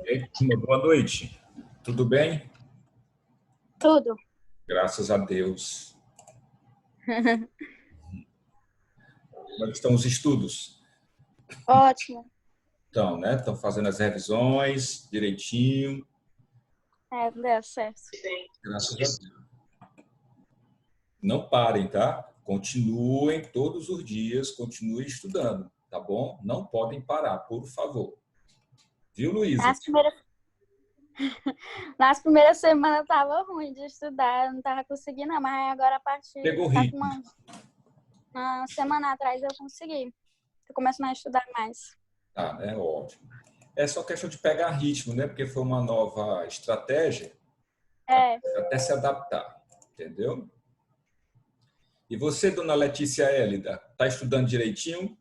Ei, boa noite. Tudo bem? Tudo. Graças a Deus. Como é que estão os estudos? Ótimo. Então, né? Estão fazendo as revisões direitinho. Deu certo. Graças a Deus. Não parem, tá? Continuem todos os dias, continuem estudando, tá bom? Não podem parar, por favor. Viu, Luísa? Nas primeiras semanas tava ruim de estudar, eu não tava conseguindo, não, mas agora a partir Pegou tá com ritmo. uma semana atrás eu consegui. Tô começando a estudar mais. Tá, né? Ótimo. É só questão de pegar ritmo, né? Porque foi uma nova estratégia até se adaptar, entendeu? E você, dona Letícia Hélida, está estudando direitinho?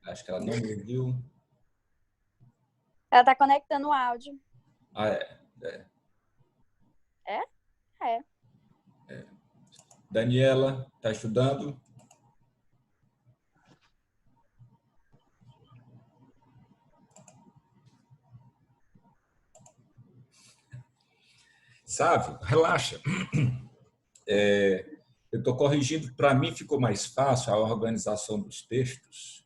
Acho que ela não me ouviu. Ela tá conectando o áudio. Ah, é. É? É. Daniela, está estudando? Sabe? Relaxa. Eu estou corrigindo, para mim ficou mais fácil a organização dos textos.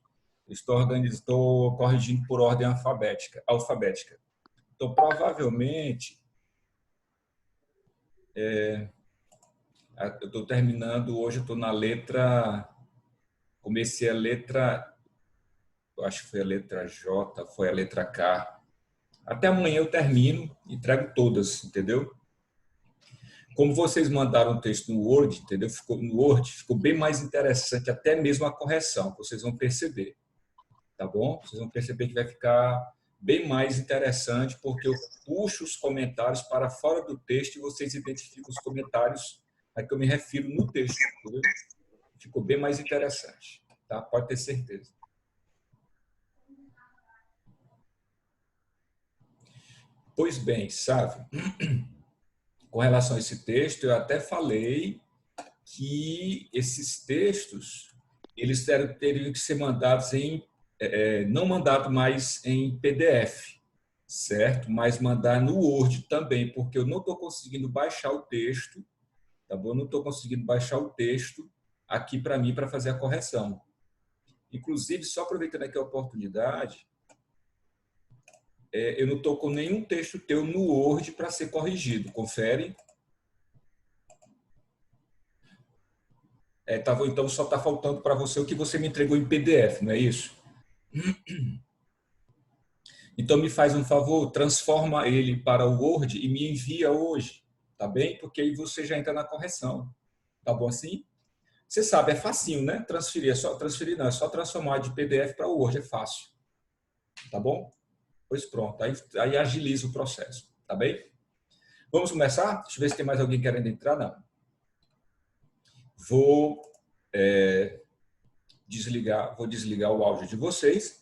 Estou corrigindo por ordem alfabética. Então, provavelmente, eu estou terminando hoje, eu estou na letra. Comecei a letra, eu acho que foi a letra J, foi a letra K. Até amanhã eu termino e entrego todas, entendeu? Como vocês mandaram o texto no Word, entendeu? No Word ficou bem mais interessante, até mesmo a correção, vocês vão perceber, tá bom? Vocês vão perceber que vai ficar bem mais interessante, porque eu puxo os comentários para fora do texto e vocês identificam os comentários a que eu me refiro no texto, entendeu? Ficou bem mais interessante, tá? Pode ter certeza. Pois bem, sabe, com relação a esse texto, eu até falei que esses textos eles teriam que ser mandados não mandado mais em PDF, certo? Mas mandar no Word também, porque eu não estou conseguindo baixar o texto, tá bom? Eu não estou conseguindo baixar o texto aqui para mim para fazer a correção. Inclusive, só aproveitando aqui a oportunidade, eu não estou com nenhum texto teu no Word para ser corrigido. Confere. Então, só está faltando para você o que você me entregou em PDF, não é isso? Então, me faz um favor, transforma ele para o Word e me envia hoje, tá bem? Porque aí você já entra na correção. Tá bom assim? Você sabe, é facinho, né? Transferir não, é só transformar de PDF para o Word, é fácil. Tá bom? Pois pronto, aí agiliza o processo, tá bem? Vamos começar? Deixa eu ver se tem mais alguém querendo entrar. Não. Vou desligar o áudio de vocês,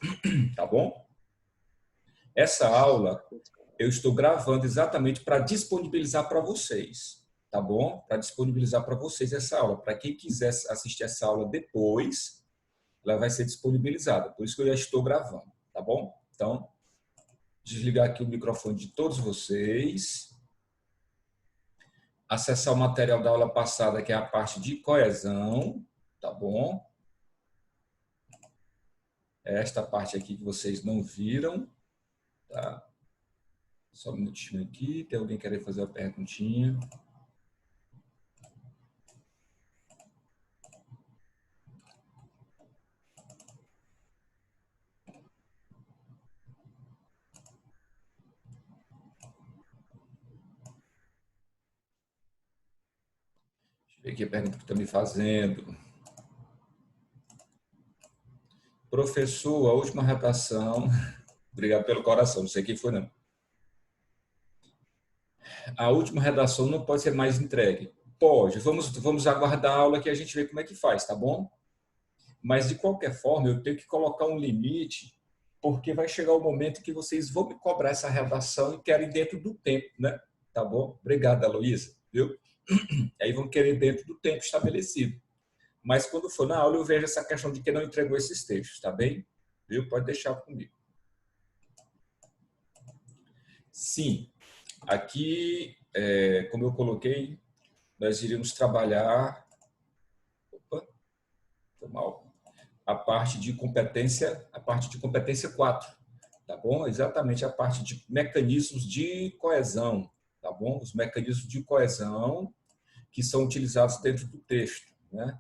tá bom? Essa aula eu estou gravando exatamente para disponibilizar para vocês, tá bom? Para disponibilizar para vocês essa aula. Para quem quiser assistir essa aula depois, ela vai ser disponibilizada. Por isso que eu já estou gravando, tá bom? Então, desligar aqui o microfone de todos vocês. Acessar o material da aula passada, que é a parte de coesão, tá bom? É esta parte aqui que vocês não viram, tá? Só um minutinho aqui, tem alguém querendo fazer uma perguntinha? ver aqui a pergunta que estão me fazendo. Professor, a última redação... Obrigado pelo coração, não sei quem foi, não. A última redação não pode ser mais entregue. Pode, vamos aguardar a aula que a gente vê como é que faz, tá bom? Mas, de qualquer forma, eu tenho que colocar um limite, porque vai chegar o momento que vocês vão me cobrar essa redação e querem dentro do tempo, né? Tá bom? Obrigado, Heloísa, viu? Aí vão querer dentro do tempo estabelecido. Mas, quando for na aula, eu vejo essa questão de que não entregou esses textos, tá bem? Viu? Pode deixar comigo. Sim, aqui, como eu coloquei, nós iríamos trabalhar... Opa, foi mal. A parte de competência 4, tá bom? Exatamente a parte de mecanismos de coesão, tá bom? Os mecanismos de coesão que são utilizados dentro do texto, né?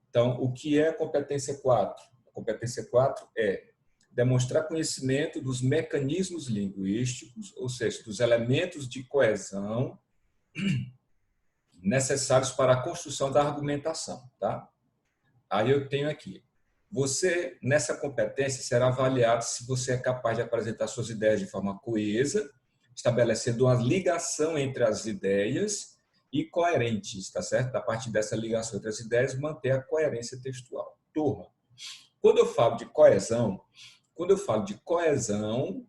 Então, o que é a competência 4? A competência 4 é demonstrar conhecimento dos mecanismos linguísticos, ou seja, dos elementos de coesão necessários para a construção da argumentação, tá? Aí eu tenho aqui. Você, nessa competência, será avaliado se você é capaz de apresentar suas ideias de forma coesa, estabelecendo uma ligação entre as ideias e coerentes, tá certo? A partir dessa ligação entre as ideias, manter a coerência textual. Turma, quando eu falo de coesão,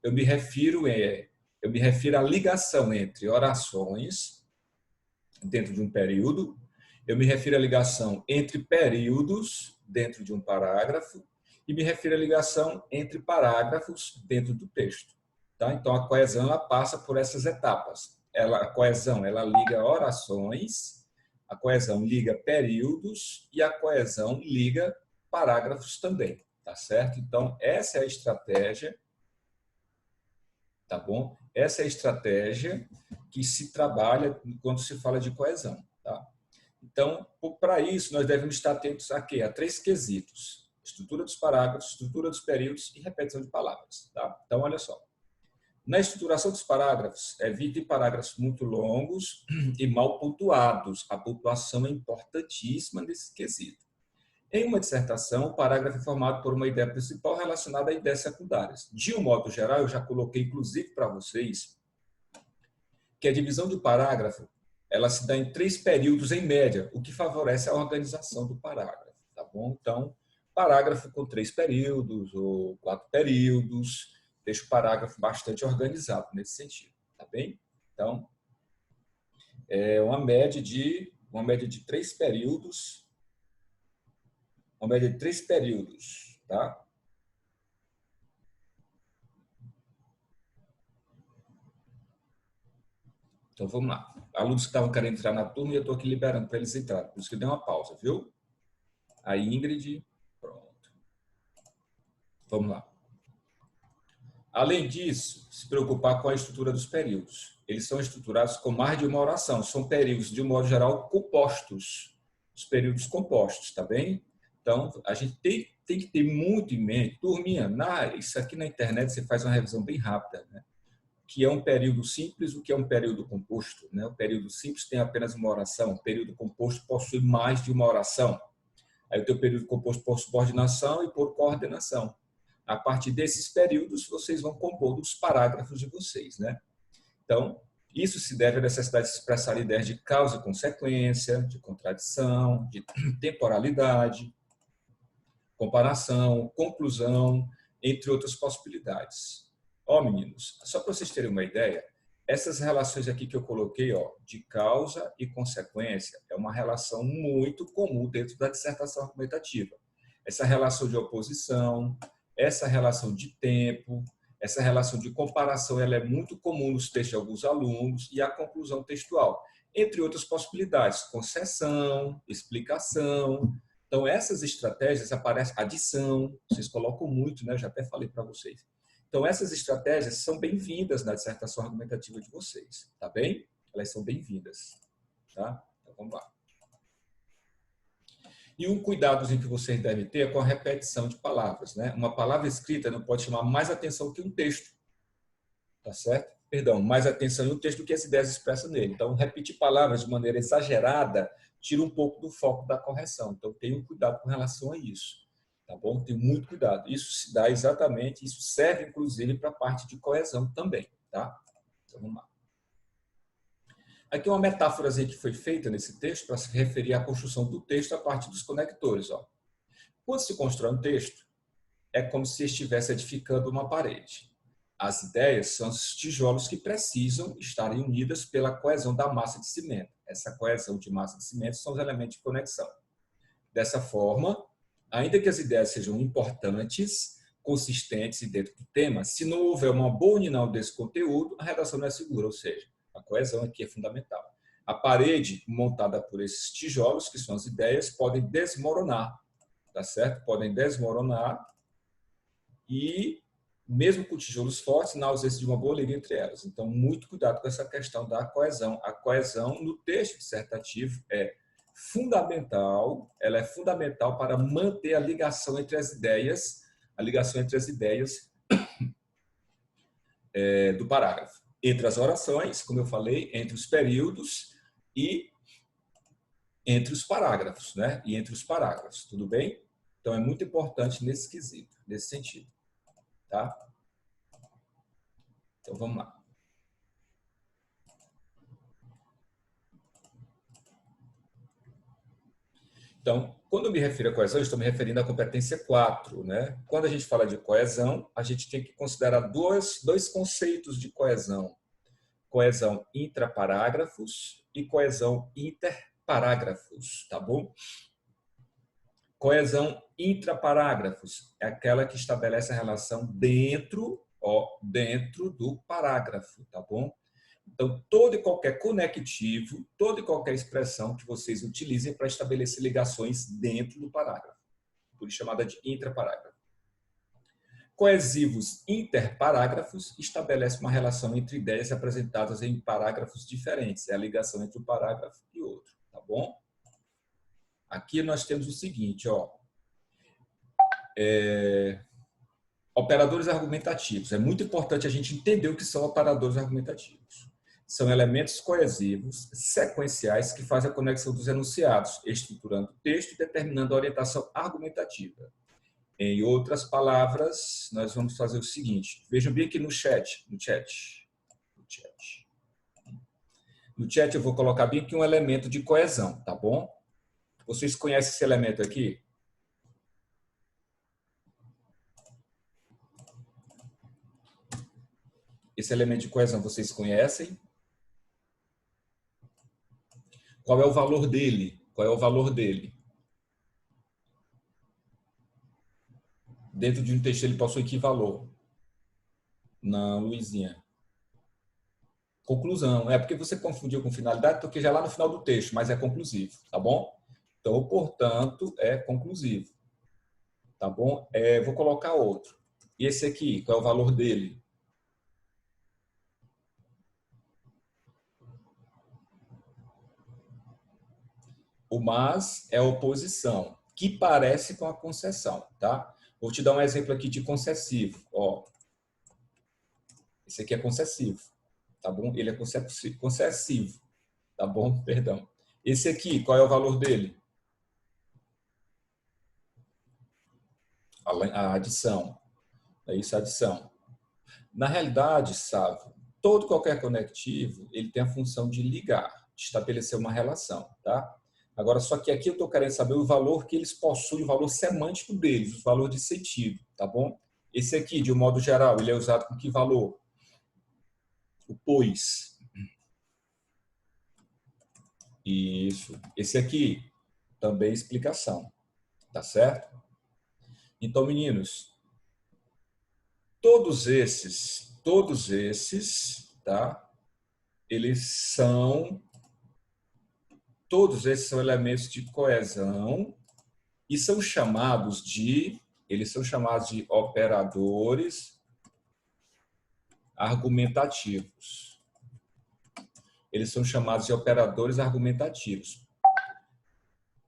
eu me refiro à ligação entre orações dentro de um período, eu me refiro à ligação entre períodos dentro de um parágrafo e me refiro à ligação entre parágrafos dentro do texto. Tá? Então, a coesão ela passa por essas etapas. A coesão ela liga orações, a coesão liga períodos e a coesão liga parágrafos também. Tá certo? Então, essa é a estratégia, tá bom? Essa é a estratégia que se trabalha quando se fala de coesão. Tá? Então, para isso, nós devemos estar atentos a quê? A 3 quesitos. Estrutura dos parágrafos, estrutura dos períodos e repetição de palavras. Tá? Então, olha só. Na estruturação dos parágrafos, evitem parágrafos muito longos e mal pontuados. A pontuação é importantíssima nesse quesito. Em uma dissertação, o parágrafo é formado por uma ideia principal relacionada a ideias secundárias. De um modo geral, eu já coloquei, inclusive, para vocês, que a divisão do parágrafo ela se dá em 3 períodos em média, o que favorece a organização do parágrafo. Tá bom? Então, parágrafo com 3 períodos ou 4 períodos, deixa o parágrafo bastante organizado nesse sentido. Tá bem? Então, é uma média de 3 períodos. Uma média de 3 períodos, tá? Então, vamos lá. Alunos que estavam querendo entrar na turma e eu estou aqui liberando para eles entrarem. Por isso que eu dei uma pausa, viu? A Ingrid, pronto. Vamos lá. Além disso, se preocupar com a estrutura dos períodos. Eles são estruturados com mais de uma oração. São períodos, de um modo geral, compostos. Os períodos compostos, tá bem? Então, a gente tem que ter muito em mente. Turminha, isso aqui na internet você faz uma revisão bem rápida, né? O que é um período simples, o que é um período composto, né? O período simples tem apenas uma oração, o período composto possui mais de uma oração. Aí o teu período composto por subordinação e por coordenação. A partir desses períodos, vocês vão compor os parágrafos de vocês, né? Então, isso se deve à necessidade de expressar ideias de causa e consequência, de contradição, de temporalidade, comparação, conclusão, entre outras possibilidades. Ó, meninos, só para vocês terem uma ideia, essas relações aqui que eu coloquei, ó, de causa e consequência, é uma relação muito comum dentro da dissertação argumentativa. Essa relação de oposição, essa relação de tempo, essa relação de comparação, ela é muito comum nos textos de alguns alunos, e a conclusão textual, entre outras possibilidades, concessão, explicação. Então, essas estratégias aparecem, adição, vocês colocam muito, né? Eu já até falei para vocês. Então, essas estratégias são bem-vindas na dissertação argumentativa de vocês, tá bem? Elas são bem-vindas, tá? Então, vamos lá. E um cuidadozinho que vocês devem ter é com a repetição de palavras, né? Uma palavra escrita não pode chamar mais atenção que um texto, tá certo? Perdão, mais atenção em um texto do que as ideias expressas nele. Então, repetir palavras de maneira exagerada tira um pouco do foco da correção. Então, tenham cuidado com relação a isso, tá bom? Tenho muito cuidado. Isso se dá exatamente, isso serve, inclusive, para a parte de coesão também, tá? Então, vamos lá. Aqui uma metáfora que foi feita nesse texto para se referir à construção do texto a partir dos conectores. Ó. Quando se constrói um texto, é como se estivesse edificando uma parede. As ideias são os tijolos que precisam estarem unidas pela coesão da massa de cimento. Essa coesão de massa de cimento são os elementos de conexão. Dessa forma, ainda que as ideias sejam importantes, consistentes e dentro do tema, se não houver uma boa união desse conteúdo, a redação não é segura, ou seja, a coesão aqui é fundamental. A parede montada por esses tijolos, que são as ideias, podem desmoronar, tá certo? Podem desmoronar e, mesmo com tijolos fortes, na ausência de uma boa liga entre elas. Então, muito cuidado com essa questão da coesão. A coesão no texto dissertativo é fundamental, ela é fundamental para manter a ligação entre as ideias, do parágrafo. Entre as orações, como eu falei, entre os períodos e entre os parágrafos, né? E entre os parágrafos, tudo bem? Então, é muito importante nesse quesito, nesse sentido, tá? Então, vamos lá. Então, quando eu me refiro à coesão, eu estou me referindo à competência 4, né? Quando a gente fala de coesão, a gente tem que considerar dois conceitos de coesão. Coesão intraparágrafos e coesão interparágrafos, tá bom? Coesão intraparágrafos é aquela que estabelece a relação dentro do parágrafo, tá bom? Então, todo e qualquer conectivo, toda e qualquer expressão que vocês utilizem para estabelecer ligações dentro do parágrafo, por isso chamada de intraparágrafo. Coesivos interparágrafos estabelece uma relação entre ideias apresentadas em parágrafos diferentes. É a ligação entre um parágrafo e outro, tá bom? Aqui nós temos o seguinte, ó. Operadores argumentativos. É muito importante a gente entender o que são operadores argumentativos. São elementos coesivos, sequenciais, que fazem a conexão dos enunciados, estruturando o texto e determinando a orientação argumentativa. Em outras palavras, nós vamos fazer o seguinte. Vejam bem aqui no chat. No chat eu vou colocar bem aqui um elemento de coesão, tá bom? Vocês conhecem esse elemento aqui? Esse elemento de coesão vocês conhecem? Qual é o valor dele? Qual é o valor dele? Dentro de um texto ele possui que valor? Não, Luizinha. Conclusão. É porque você confundiu com finalidade, porque já é lá no final do texto, mas é conclusivo, tá bom? Então, portanto, é conclusivo. Tá bom? Vou colocar outro. E esse aqui, qual é o valor dele? O mas é oposição, que parece com a concessão, tá? Vou te dar um exemplo aqui de concessivo. Ó, esse aqui é concessivo, tá bom? Ele é concessivo, tá bom? Perdão. Esse aqui, qual é o valor dele? A adição. É isso, a adição. Na realidade, sabe, todo qualquer conectivo, ele tem a função de ligar, de estabelecer uma relação, tá? Agora, só que aqui eu estou querendo saber o valor que eles possuem, o valor semântico deles, o valor de sentido, tá bom? Esse aqui, de um modo geral, ele é usado com que valor? O pois. Isso. Esse aqui, também explicação, tá certo? Então, meninos, todos esses, tá? Todos esses são elementos de coesão e são chamados de operadores argumentativos. Eles são chamados de operadores argumentativos.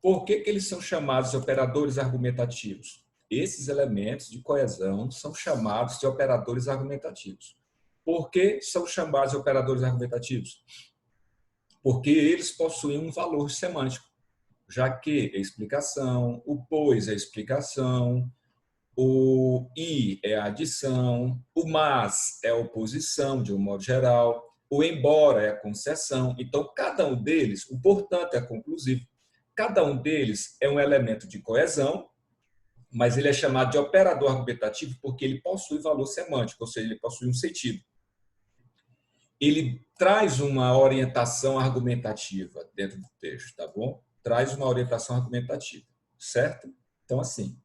Por que eles são chamados de operadores argumentativos? Esses elementos de coesão são chamados de operadores argumentativos. Por que são chamados de operadores argumentativos? Porque eles possuem um valor semântico. já que é explicação, o pois é explicação, o e é adição, o mas é oposição, de um modo geral, o embora é a concessão. Então, cada um deles, o portanto é conclusivo, cada um deles é um elemento de coesão, mas ele é chamado de operador argumentativo porque ele possui valor semântico, ou seja, ele possui um sentido. Ele traz uma orientação argumentativa dentro do texto, tá bom? Traz uma orientação argumentativa, certo? Então, assim,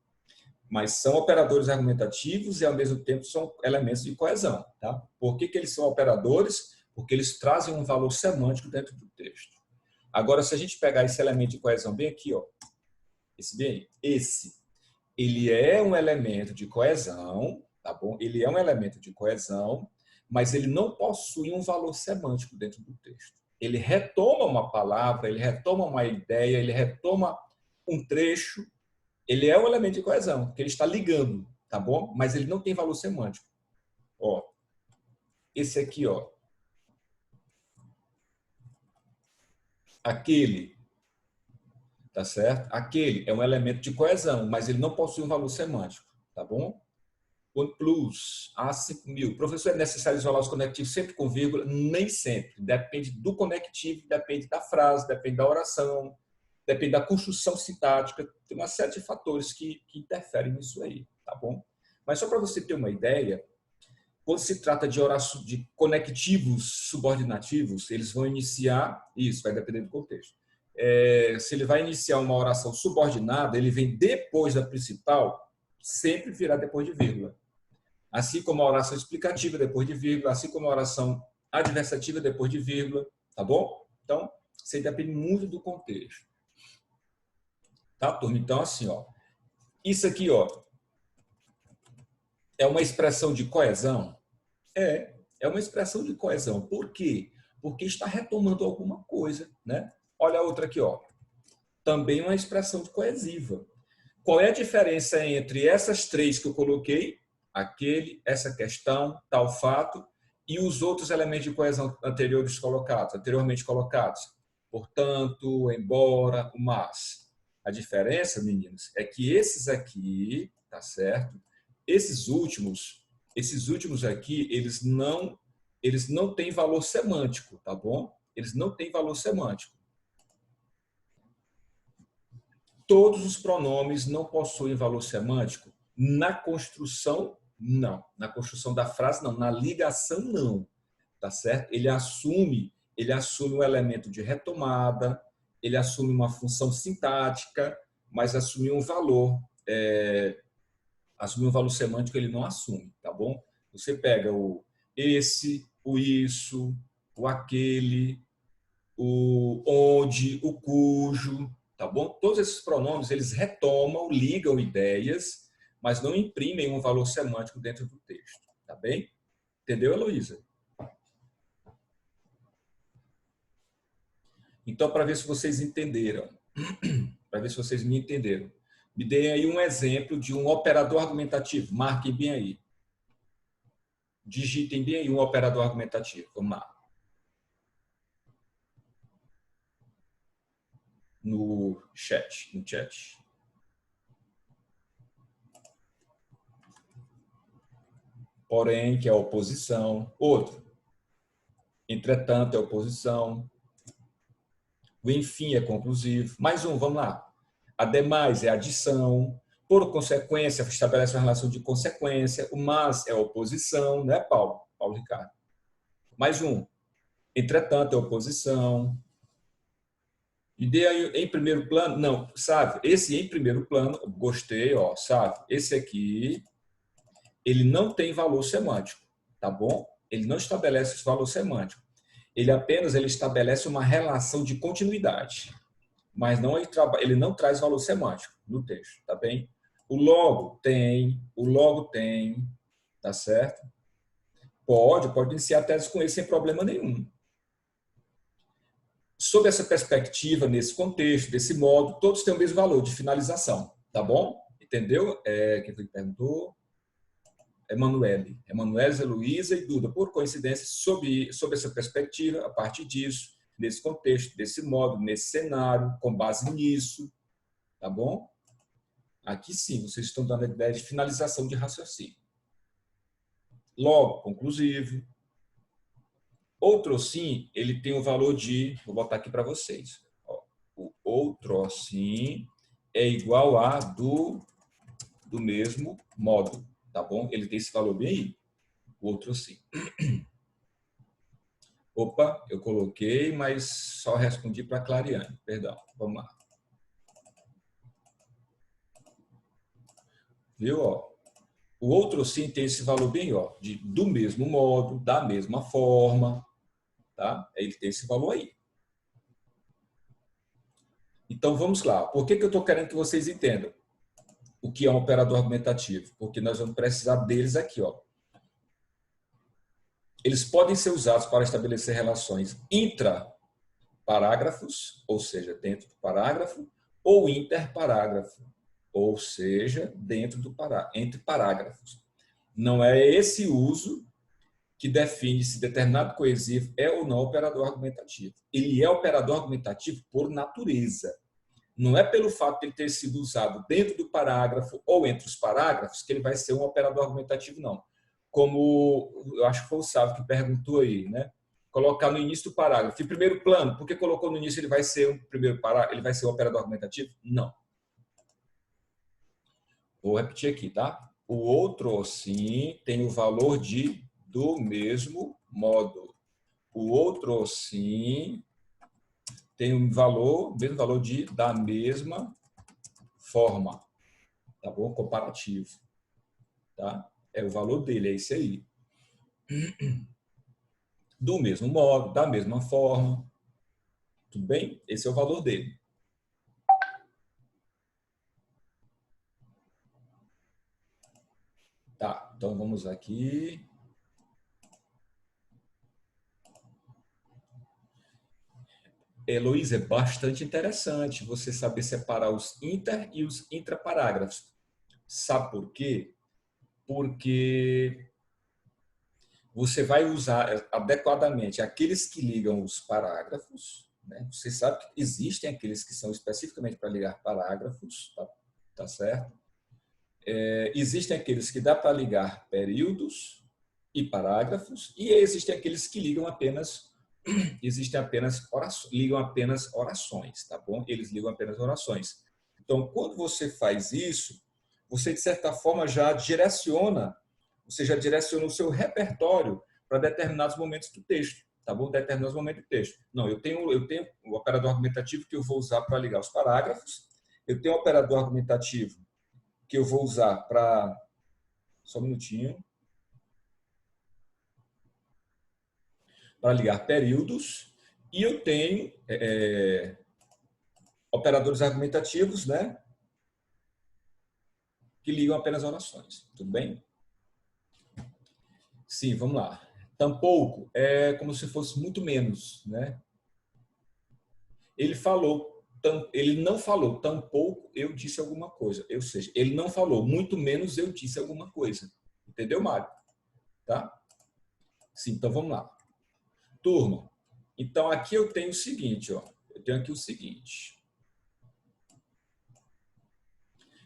mas são operadores argumentativos e, ao mesmo tempo, são elementos de coesão, tá? Por que eles são operadores? Porque eles trazem um valor semântico dentro do texto. Agora, se a gente pegar esse elemento de coesão bem aqui, ó, esse bem aí, ele é um elemento de coesão, tá bom? Ele é um elemento de coesão, mas ele não possui um valor semântico dentro do texto. Ele retoma uma palavra, ele retoma uma ideia, ele retoma um trecho. Ele é um elemento de coesão, porque ele está ligando, tá bom? Mas ele não tem valor semântico. Ó, esse aqui, ó, aquele, tá certo? Aquele é um elemento de coesão, mas ele não possui um valor semântico, tá bom? OnePlus, A5000. Professor, é necessário isolar os conectivos sempre com vírgula? Nem sempre. Depende do conectivo, depende da frase, depende da oração, depende da construção sintática. Tem uma série de fatores que interferem nisso aí, tá bom? Mas só para você ter uma ideia, quando se trata de oração, de conectivos subordinativos, eles vão iniciar, isso vai depender do contexto. Se ele vai iniciar uma oração subordinada, ele vem depois da principal, sempre virá depois de vírgula. Assim como a oração explicativa depois de vírgula, assim como a oração adversativa depois de vírgula, tá bom? Então, isso aí depende muito do contexto. Tá, turma? Então, assim, ó, isso aqui, ó, é uma expressão de coesão? É uma expressão de coesão. Por quê? Porque está retomando alguma coisa, né? Olha a outra aqui, ó. Também uma expressão de coesiva. Qual é a diferença entre essas três que eu coloquei? Aquele, essa questão, tal fato, e os outros elementos de coesão anteriormente colocados. Portanto, embora, o mas. A diferença, meninos, é que esses aqui, tá certo? Esses últimos aqui, eles não têm valor semântico, tá bom? Eles não têm valor semântico. Todos os pronomes não possuem valor semântico. Na construção, não. Na construção da frase, não. Na ligação, não. Tá certo? Ele assume um elemento de retomada, ele assume uma função sintática, mas assumir um valor, semântico ele não assume, tá bom? Você pega o esse, o isso, o aquele, o onde, o cujo, tá bom? Todos esses pronomes, eles retomam, ligam ideias, mas não imprimem um valor semântico dentro do texto, tá bem? Entendeu, Heloísa? Então, para ver se vocês entenderam, para ver se vocês me entenderam, me deem aí um exemplo de um operador argumentativo. Marquem bem aí. Digitem bem aí um operador argumentativo. Vamos lá. No chat. Porém, que é a oposição. Outro. Entretanto, é oposição. O enfim é conclusivo. Mais um, vamos lá. Ademais é adição. Por consequência, estabelece uma relação de consequência. O mas é oposição, né, Paulo? Paulo Ricardo. Mais um. Entretanto, é oposição. E dê aí em primeiro plano? Não, sabe? Esse em primeiro plano, gostei, ó, sabe? Esse aqui, ele não tem valor semântico, tá bom? Ele não estabelece esse valor semântico. Ele estabelece uma relação de continuidade, mas ele não traz valor semântico no texto, tá bem? O logo tem, tá certo? Pode iniciar a tese com ele sem problema nenhum. Sob essa perspectiva, nesse contexto, desse modo, todos têm o mesmo valor de finalização, tá bom? Entendeu? Quem foi que perguntou? Emanuele, Heloísa e Duda. Por coincidência, sob essa perspectiva, a partir disso, nesse contexto, desse modo, nesse cenário, com base nisso, tá bom? Aqui sim, vocês estão dando a ideia de finalização de raciocínio. Logo, conclusivo. Outro sim, ele tem o valor de, vou botar aqui para vocês. Ó, o outro sim é igual a do mesmo modo, tá bom? Ele tem esse valor bem aí. O outro sim. Opa, eu coloquei, mas só respondi para a Clariane. Perdão, vamos lá. Viu? Ó, o outro sim tem esse valor bem, ó, de do mesmo modo, da mesma forma, tá? Ele tem esse valor aí. Então vamos lá. Por que eu estou querendo que vocês entendam o que é um operador argumentativo? Porque nós vamos precisar deles aqui, ó. Eles podem ser usados para estabelecer relações intraparágrafos, ou seja, dentro do parágrafo, ou interparágrafo, ou seja, dentro do entre parágrafos. Não é esse uso que define se determinado coesivo é ou não operador argumentativo. Ele é operador argumentativo por natureza. Não é pelo fato de ele ter sido usado dentro do parágrafo ou entre os parágrafos que ele vai ser um operador argumentativo, não. Como eu acho que foi o Sávio que perguntou aí, né? Colocar no início do parágrafo. Em primeiro plano, por que colocou no início ele vai ser um primeiro parágrafo, ele vai ser um operador argumentativo? Não. Vou repetir aqui, tá? O outro sim tem o valor de do mesmo modo. O outro sim tem o mesmo valor de da mesma forma, tá bom? Comparativo, tá? É o valor dele, é esse aí. Do mesmo modo, da mesma forma, tudo bem? Esse é o valor dele. Tá, então vamos aqui. Heloísa, é bastante interessante você saber separar os inter e os intraparágrafos. Sabe por quê? Porque você vai usar adequadamente aqueles que ligam os parágrafos, né? Você sabe que existem aqueles que são especificamente para ligar parágrafos, tá certo? Existem aqueles que dá para ligar períodos e parágrafos, e existem aqueles que ligam apenas ligam apenas orações, tá bom? Eles ligam apenas orações. Então, quando você faz isso, você de certa forma você já direciona o seu repertório para determinados momentos do texto, tá bom? Determinados momentos do texto. Não, eu tenho o operador argumentativo que eu vou usar para ligar os parágrafos, eu tenho o operador argumentativo que eu vou usar para só um minutinho, para ligar períodos, e eu tenho operadores argumentativos, né, que ligam apenas orações. Tudo bem? Sim, vamos lá. Tampouco é como se fosse muito menos, né? Ele não falou, tampouco eu disse alguma coisa. Ou seja, ele não falou, muito menos eu disse alguma coisa. Entendeu, Mário? Tá? Sim, então vamos lá. Turma, então aqui eu tenho o seguinte, ó. Eu tenho aqui o seguinte.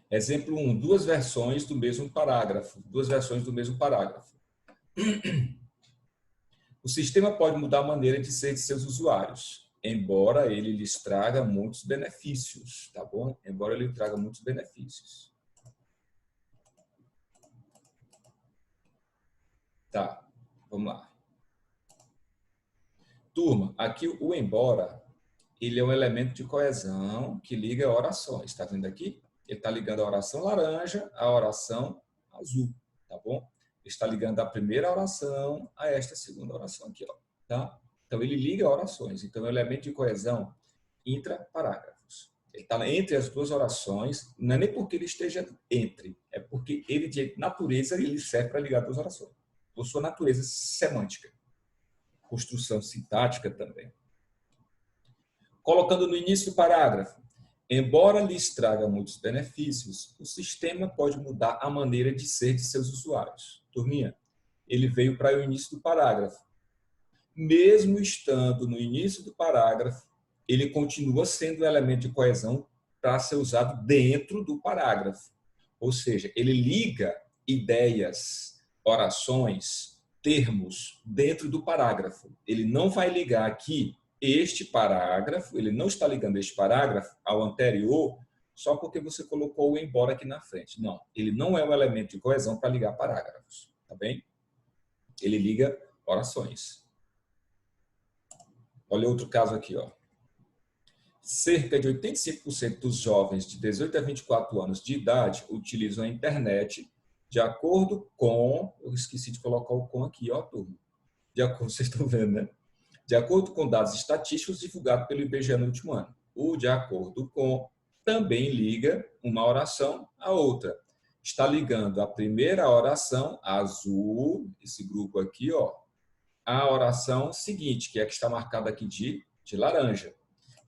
Exemplo 1, duas versões do mesmo parágrafo. Duas versões do mesmo parágrafo. O sistema pode mudar a maneira de ser de seus usuários, embora ele lhes traga muitos benefícios, tá bom? Embora ele traga muitos benefícios. Tá, vamos lá. Turma, aqui o embora, ele é um elemento de coesão que liga orações. Está vendo aqui? Ele está ligando a oração laranja à oração azul, tá bom? Ele está ligando a primeira oração a esta segunda oração aqui, ó, tá? Então, ele liga orações. Então, é um elemento de coesão intraparágrafos. Ele está entre as duas orações, não é nem porque ele esteja entre, é porque ele, de natureza, ele serve para ligar duas orações. Por sua natureza semântica. Construção sintática também. Colocando no início do parágrafo, embora lhes traga muitos benefícios, o sistema pode mudar a maneira de ser de seus usuários. Turminha, ele veio para o início do parágrafo. mesmo estando no início do parágrafo, ele continua sendo um elemento de coesão para ser usado dentro do parágrafo. Ou seja, ele liga ideias, orações, termos dentro do parágrafo. Ele não vai ligar aqui este parágrafo, ele não está ligando este parágrafo ao anterior só porque você colocou o embora aqui na frente. Não, ele não é um elemento de coesão para ligar parágrafos, tá bem? Ele liga orações. Olha outro caso aqui, ó. Cerca de 85% dos jovens de 18 a 24 anos de idade utilizam a internet de acordo com... Eu esqueci de colocar o com aqui, ó, turma. De acordo, vocês estão vendo, né? De acordo com dados estatísticos divulgados pelo IBGE no último ano. O de acordo com também liga uma oração à outra. Está ligando a primeira oração, azul, esse grupo aqui, ó, a oração seguinte, que é a que está marcada aqui de laranja.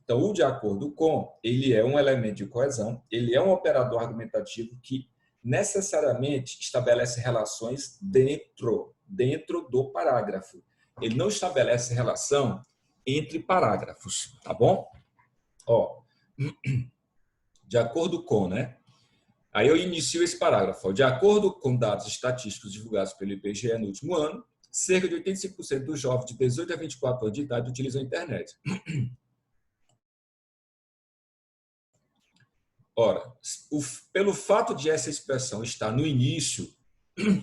Então, o de acordo com, ele é um elemento de coesão, ele é um operador argumentativo que necessariamente estabelece relações dentro do parágrafo. Ele não estabelece relação entre parágrafos, tá bom? Ó, de acordo com, né? Aí eu inicio esse parágrafo. Ó, de acordo com dados estatísticos divulgados pelo IBGE no último ano, cerca de 85% dos jovens de 18 a 24 anos de idade utilizam a internet. Ora, pelo fato de essa expressão estar no início,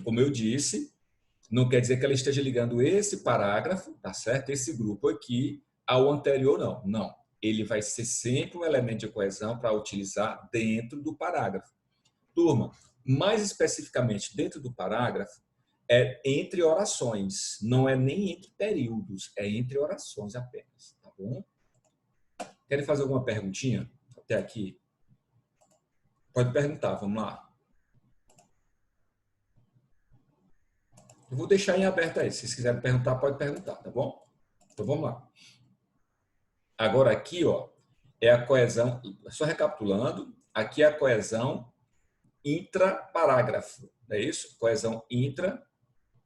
como eu disse, não quer dizer que ela esteja ligando esse parágrafo, tá certo? Esse grupo aqui ao anterior, não. Não. Ele vai ser sempre um elemento de coesão para utilizar dentro do parágrafo. Turma, mais especificamente dentro do parágrafo, é entre orações, não é nem entre períodos, é entre orações apenas, tá bom? Querem fazer alguma perguntinha até aqui? Pode perguntar, vamos lá. Eu vou deixar em aberto aí. Se vocês quiserem perguntar, pode perguntar, tá bom? Então vamos lá. Agora aqui, ó, é a coesão, só recapitulando, aqui é a coesão intraparágrafo, não é isso? Coesão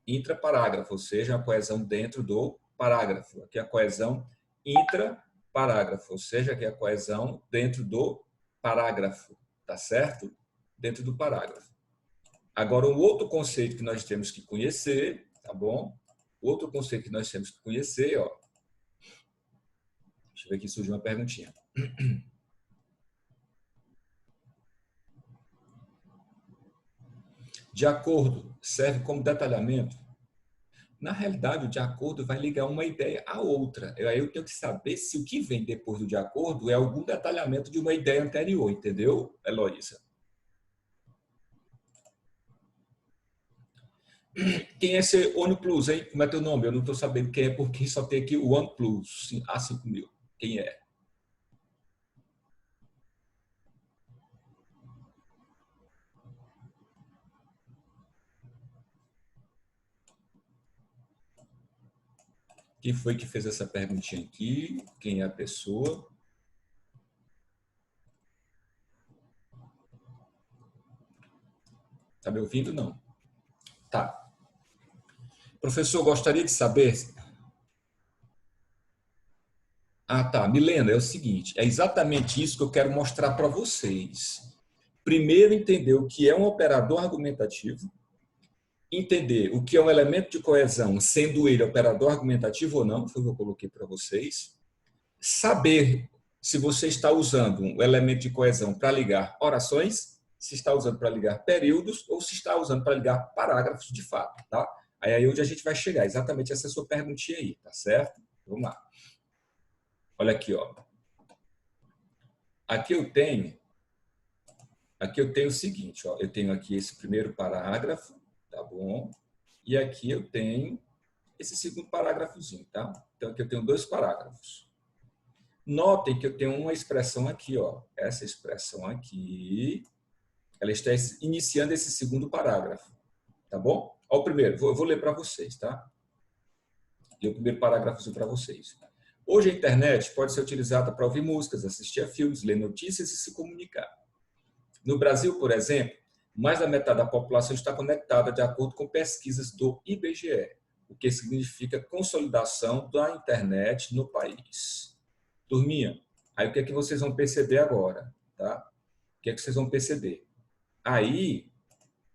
intraparágrafo, ou seja, a coesão dentro do parágrafo. Aqui é a coesão intraparágrafo, ou seja, aqui é a coesão dentro do parágrafo. Tá certo? Dentro do parágrafo. Agora, um outro conceito que nós temos que conhecer, tá bom? Outro conceito que nós temos que conhecer, ó. Deixa eu ver aqui, surgiu uma perguntinha. De acordo serve como detalhamento? Na realidade, o de acordo vai ligar uma ideia à outra. Aí eu tenho que saber se o que vem depois do de acordo é algum detalhamento de uma ideia anterior, entendeu, Heloísa? Quem é esse OnePlus, hein? Como é teu nome? Eu não estou sabendo quem é, porque só tem aqui o OnePlus A5000. Quem é? Quem foi que fez essa perguntinha aqui? Quem é a pessoa? Tá me ouvindo? Não. Tá. Professor, gostaria de saber... Ah, tá. Milena, é o seguinte, é exatamente isso que eu quero mostrar para vocês. Primeiro, entender o que é um operador argumentativo, entender o que é um elemento de coesão, sendo ele operador argumentativo ou não, foi o que eu coloquei para vocês. Saber se você está usando um elemento de coesão para ligar orações, se está usando para ligar períodos ou se está usando para ligar parágrafos de fato, tá? Aí é onde a gente vai chegar, exatamente essa sua perguntinha aí, tá certo? Vamos lá. Olha aqui, ó. Aqui eu tenho o seguinte, ó. Eu tenho aqui esse primeiro parágrafo, tá bom? E aqui eu tenho esse segundo parágrafozinho, tá? Então aqui eu tenho dois parágrafos. Notem que eu tenho uma expressão aqui, ó. Essa expressão aqui, ela está iniciando esse segundo parágrafo, tá bom? Ó, o primeiro, eu vou ler para vocês, tá? Ler o primeiro parágrafozinho para vocês. Hoje a internet pode ser utilizada para ouvir músicas, assistir a filmes, ler notícias e se comunicar. No Brasil, por exemplo, mais da metade da população está conectada de acordo com pesquisas do IBGE. o que significa consolidação da internet no país. Turminha, aí o que é que vocês vão perceber agora? Tá? O que é que vocês vão perceber? Aí,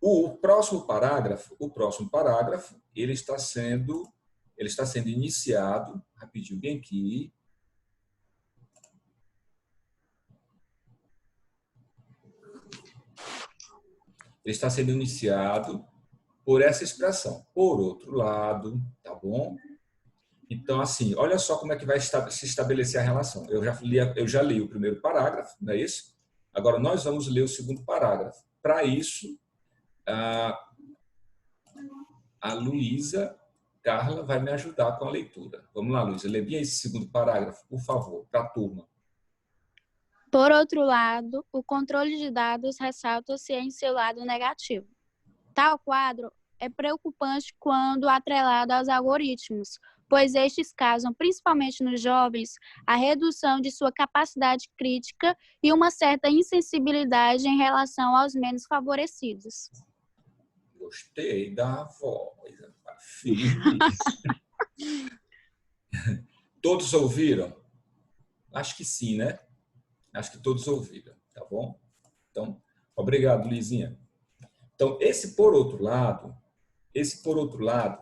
o próximo parágrafo, ele está sendo iniciado, rapidinho bem aqui. Ele está sendo iniciado por essa expressão. Por outro lado, tá bom? Então, assim, olha só como é que vai se estabelecer a relação. Eu já li o primeiro parágrafo, não é isso? Agora, nós vamos ler o segundo parágrafo. Para isso, a Luísa Carla vai me ajudar com a leitura. Vamos lá, Luísa, lê bem esse segundo parágrafo, por favor, para a turma. Por outro lado, o controle de dados ressalta-se em seu lado negativo. Tal quadro é preocupante quando atrelado aos algoritmos, pois estes causam, principalmente nos jovens, a redução de sua capacidade crítica e uma certa insensibilidade em relação aos menos favorecidos. Gostei da voz, firme. Todos ouviram? Acho que sim, né? Acho que todos ouviram, tá bom? Então, obrigado, Lizinha. Então, esse por outro lado,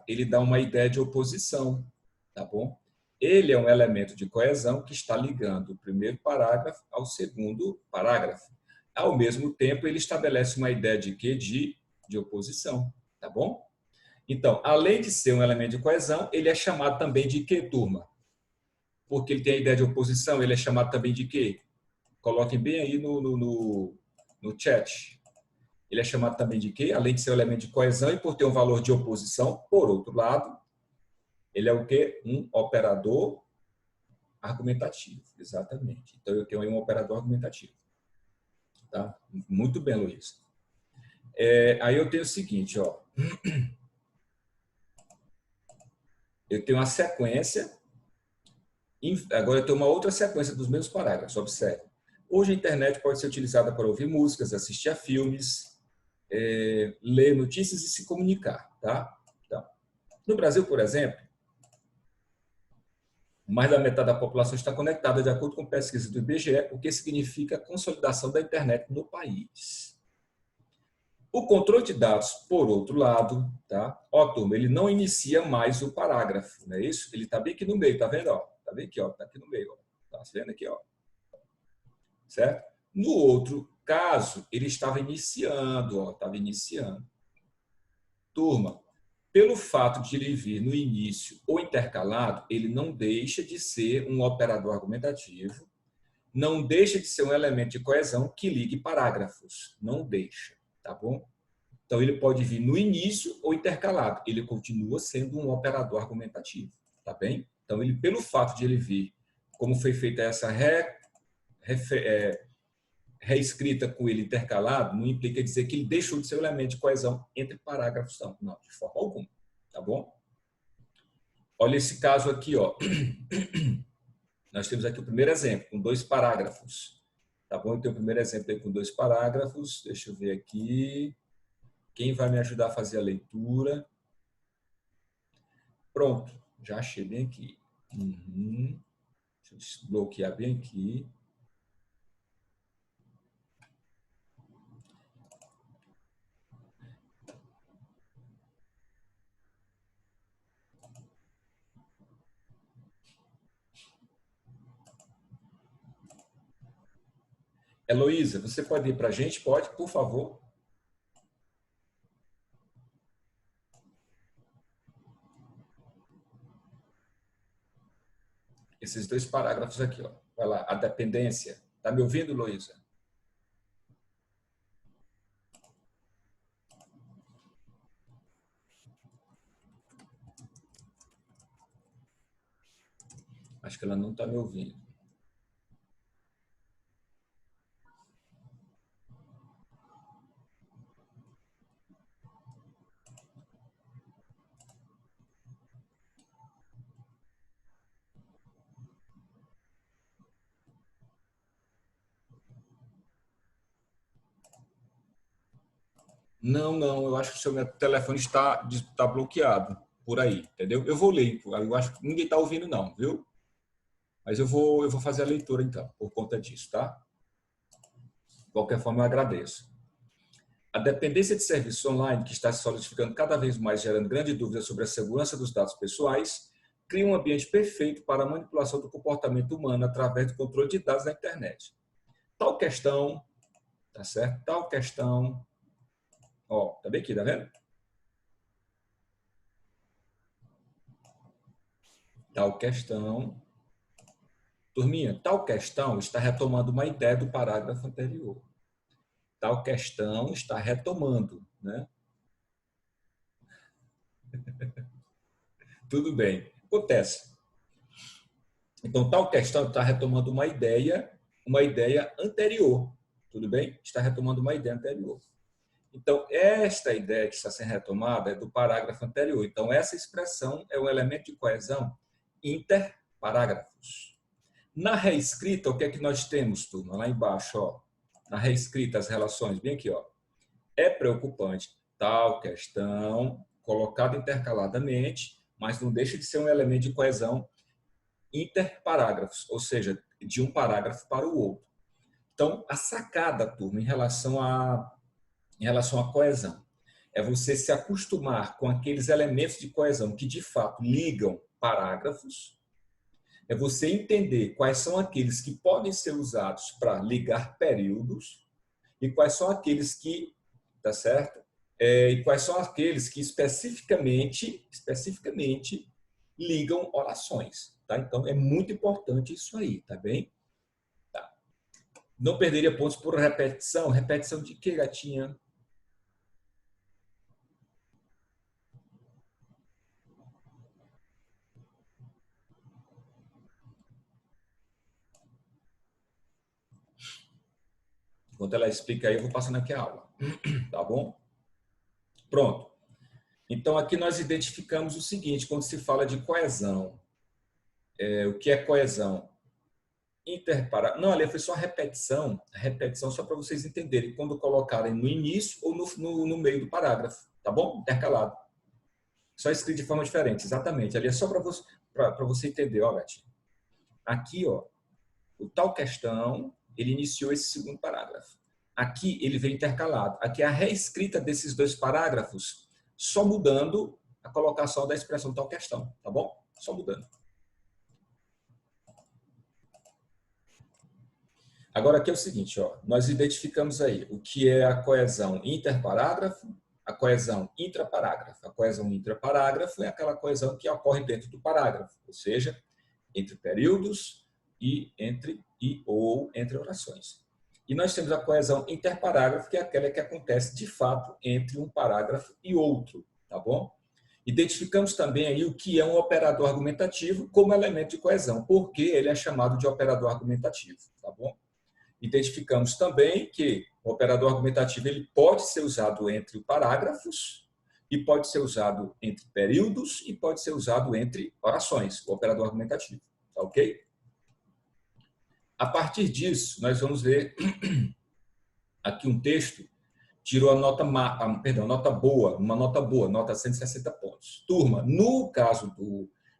ele dá uma ideia de oposição, tá bom? Ele é um elemento de coesão que está ligando o primeiro parágrafo ao segundo parágrafo. Ao mesmo tempo, ele estabelece uma ideia de quê? De oposição, tá bom? Então, além de ser um elemento de coesão, ele é chamado também de quê, turma? Porque ele tem a ideia de oposição, ele é chamado também de quê? Coloquem bem aí no chat. Ele é chamado também de quê? Além de ser um elemento de coesão e por ter um valor de oposição, por outro lado, ele é o quê? Um operador argumentativo, exatamente. Então, eu tenho aí um operador argumentativo. Tá? Muito bem, Luiz. Aí eu tenho o seguinte, ó. Eu tenho uma sequência, agora eu tenho uma outra sequência dos mesmos parágrafos, observe. Hoje a internet pode ser utilizada para ouvir músicas, assistir a filmes, ler notícias e se comunicar. Tá? Então, no Brasil, por exemplo, mais da metade da população está conectada, de acordo com pesquisa do IBGE, o que significa a consolidação da internet no país. O controle de dados, por outro lado, tá? Ó, turma, ele não inicia mais o parágrafo, não é isso? Ele está bem aqui no meio, tá vendo? Ó? Tá bem aqui, ó, tá aqui no meio, ó. Tá vendo aqui, ó? Certo? No outro caso, ele estava iniciando, ó, estava iniciando. Turma, pelo fato de ele vir no início ou intercalado, ele não deixa de ser um operador argumentativo, não deixa de ser um elemento de coesão que ligue parágrafos, não deixa, tá bom? Então, ele pode vir no início ou intercalado. Ele continua sendo um operador argumentativo, tá bem? Então, ele, pelo fato de ele vir, como foi feita essa reescrita com ele intercalado, não implica dizer que ele deixou de ser um elemento de coesão entre parágrafos, não, de forma alguma, tá bom? Olha esse caso aqui, ó. Nós temos aqui o primeiro exemplo, com 2 parágrafos, tá bom? Eu tenho o primeiro exemplo aí com 2 parágrafos, deixa eu ver aqui. Quem vai me ajudar a fazer a leitura? Pronto, já achei bem aqui. Deixa eu bloquear bem aqui. Heloísa, você pode ir para a gente? Pode, por favor? Esses 2 parágrafos aqui, ó. Vai lá, a dependência. Está me ouvindo, Heloísa? Acho que ela não está me ouvindo. Não, eu acho que o seu telefone está bloqueado. por aí, entendeu? Eu vou ler, eu acho que ninguém está ouvindo não, viu? Mas eu vou fazer a leitura então, por conta disso, tá? De qualquer forma, eu agradeço. A dependência de serviço online, que está se solidificando cada vez mais, gerando grande dúvida sobre a segurança dos dados pessoais, cria um ambiente perfeito para a manipulação do comportamento humano através do controle de dados na internet. Tal questão, tá certo? Tal questão, ó, tá bem aqui, tá vendo? Tal questão, turminha, tal questão está retomando uma ideia do parágrafo anterior. Tal questão está retomando, né? Tudo bem, acontece. Então, tal questão está retomando uma ideia anterior, tudo bem? Está retomando uma ideia anterior. Então, esta ideia que está sendo retomada é do parágrafo anterior. Então, essa expressão é um elemento de coesão interparágrafos. Na reescrita, o que é que nós temos, turma? Lá embaixo, ó. Na reescrita, as relações, bem aqui, ó. É preocupante tal questão, colocada intercaladamente, mas não deixa de ser um elemento de coesão interparágrafos, ou seja, de um parágrafo para o outro. Então, a sacada, turma, em relação à coesão, é você se acostumar com aqueles elementos de coesão que, de fato, ligam parágrafos, é você entender quais são aqueles que podem ser usados para ligar períodos e quais são aqueles que, tá certo? E quais são aqueles que especificamente ligam orações, tá? Então, é muito importante isso aí, tá bem? Tá. Não perderia pontos por repetição. Repetição de quê, gatinha? Enquanto ela explica aí, eu vou passando aqui a aula. Tá bom? Pronto. Então, aqui nós identificamos o seguinte, quando se fala de coesão. O que é coesão? Não, ali foi só a repetição só para vocês entenderem, quando colocarem no início ou no meio do parágrafo, tá bom? Intercalado. Só escrito de forma diferente, exatamente. Ali é só para você entender, ó, gatinho. Aqui, ó, o tal questão, ele iniciou esse segundo parágrafo. Aqui ele vem intercalado. Aqui é a reescrita desses dois parágrafos, só mudando a colocação da expressão tal questão, tá bom? Só mudando. Agora aqui é o seguinte, ó, nós identificamos aí o que é a coesão interparágrafo, a coesão intraparágrafo. A coesão intraparágrafo é aquela coesão que ocorre dentro do parágrafo, ou seja, entre períodos ou entre orações. E nós temos a coesão interparágrafo, que é aquela que acontece de fato entre um parágrafo e outro, tá bom? Identificamos também aí o que é um operador argumentativo como elemento de coesão, porque ele é chamado de operador argumentativo, tá bom? Identificamos também que o operador argumentativo ele pode ser usado entre parágrafos e pode ser usado entre períodos e pode ser usado entre orações, o operador argumentativo, tá ok? A partir disso, nós vamos ver aqui um texto, tirou a nota boa, uma nota boa, nota 160 pontos. Turma, no caso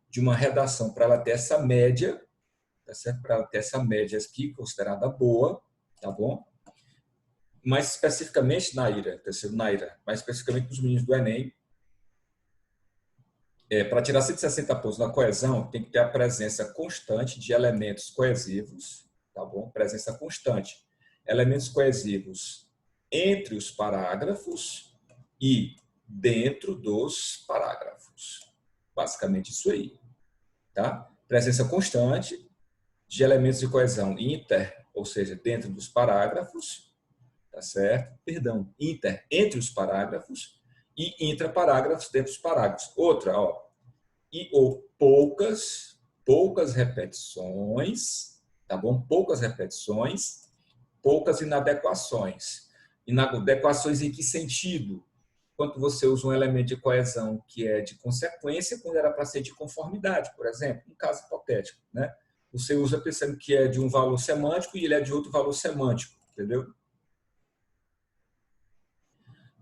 de uma redação, para ela ter essa média, tá certo? Para ela ter essa média aqui, considerada boa, tá bom? Mais especificamente, Naira, mais especificamente para os meninos do Enem, para tirar 160 pontos na coesão, tem que ter a presença constante de elementos coesivos, tá bom? Presença constante. Elementos coesivos entre os parágrafos e dentro dos parágrafos. Basicamente isso aí, tá? Presença constante de elementos de coesão ou seja, dentro dos parágrafos, tá certo? Perdão, entre os parágrafos e intraparágrafos dentro dos parágrafos. Outra, ó, ou poucas repetições, tá bom? Poucas repetições, poucas inadequações. Inadequações em que sentido? Quando você usa um elemento de coesão que é de consequência, quando era para ser de conformidade, por exemplo, um caso hipotético, né? Você usa pensando que é de um valor semântico e ele é de outro valor semântico, entendeu?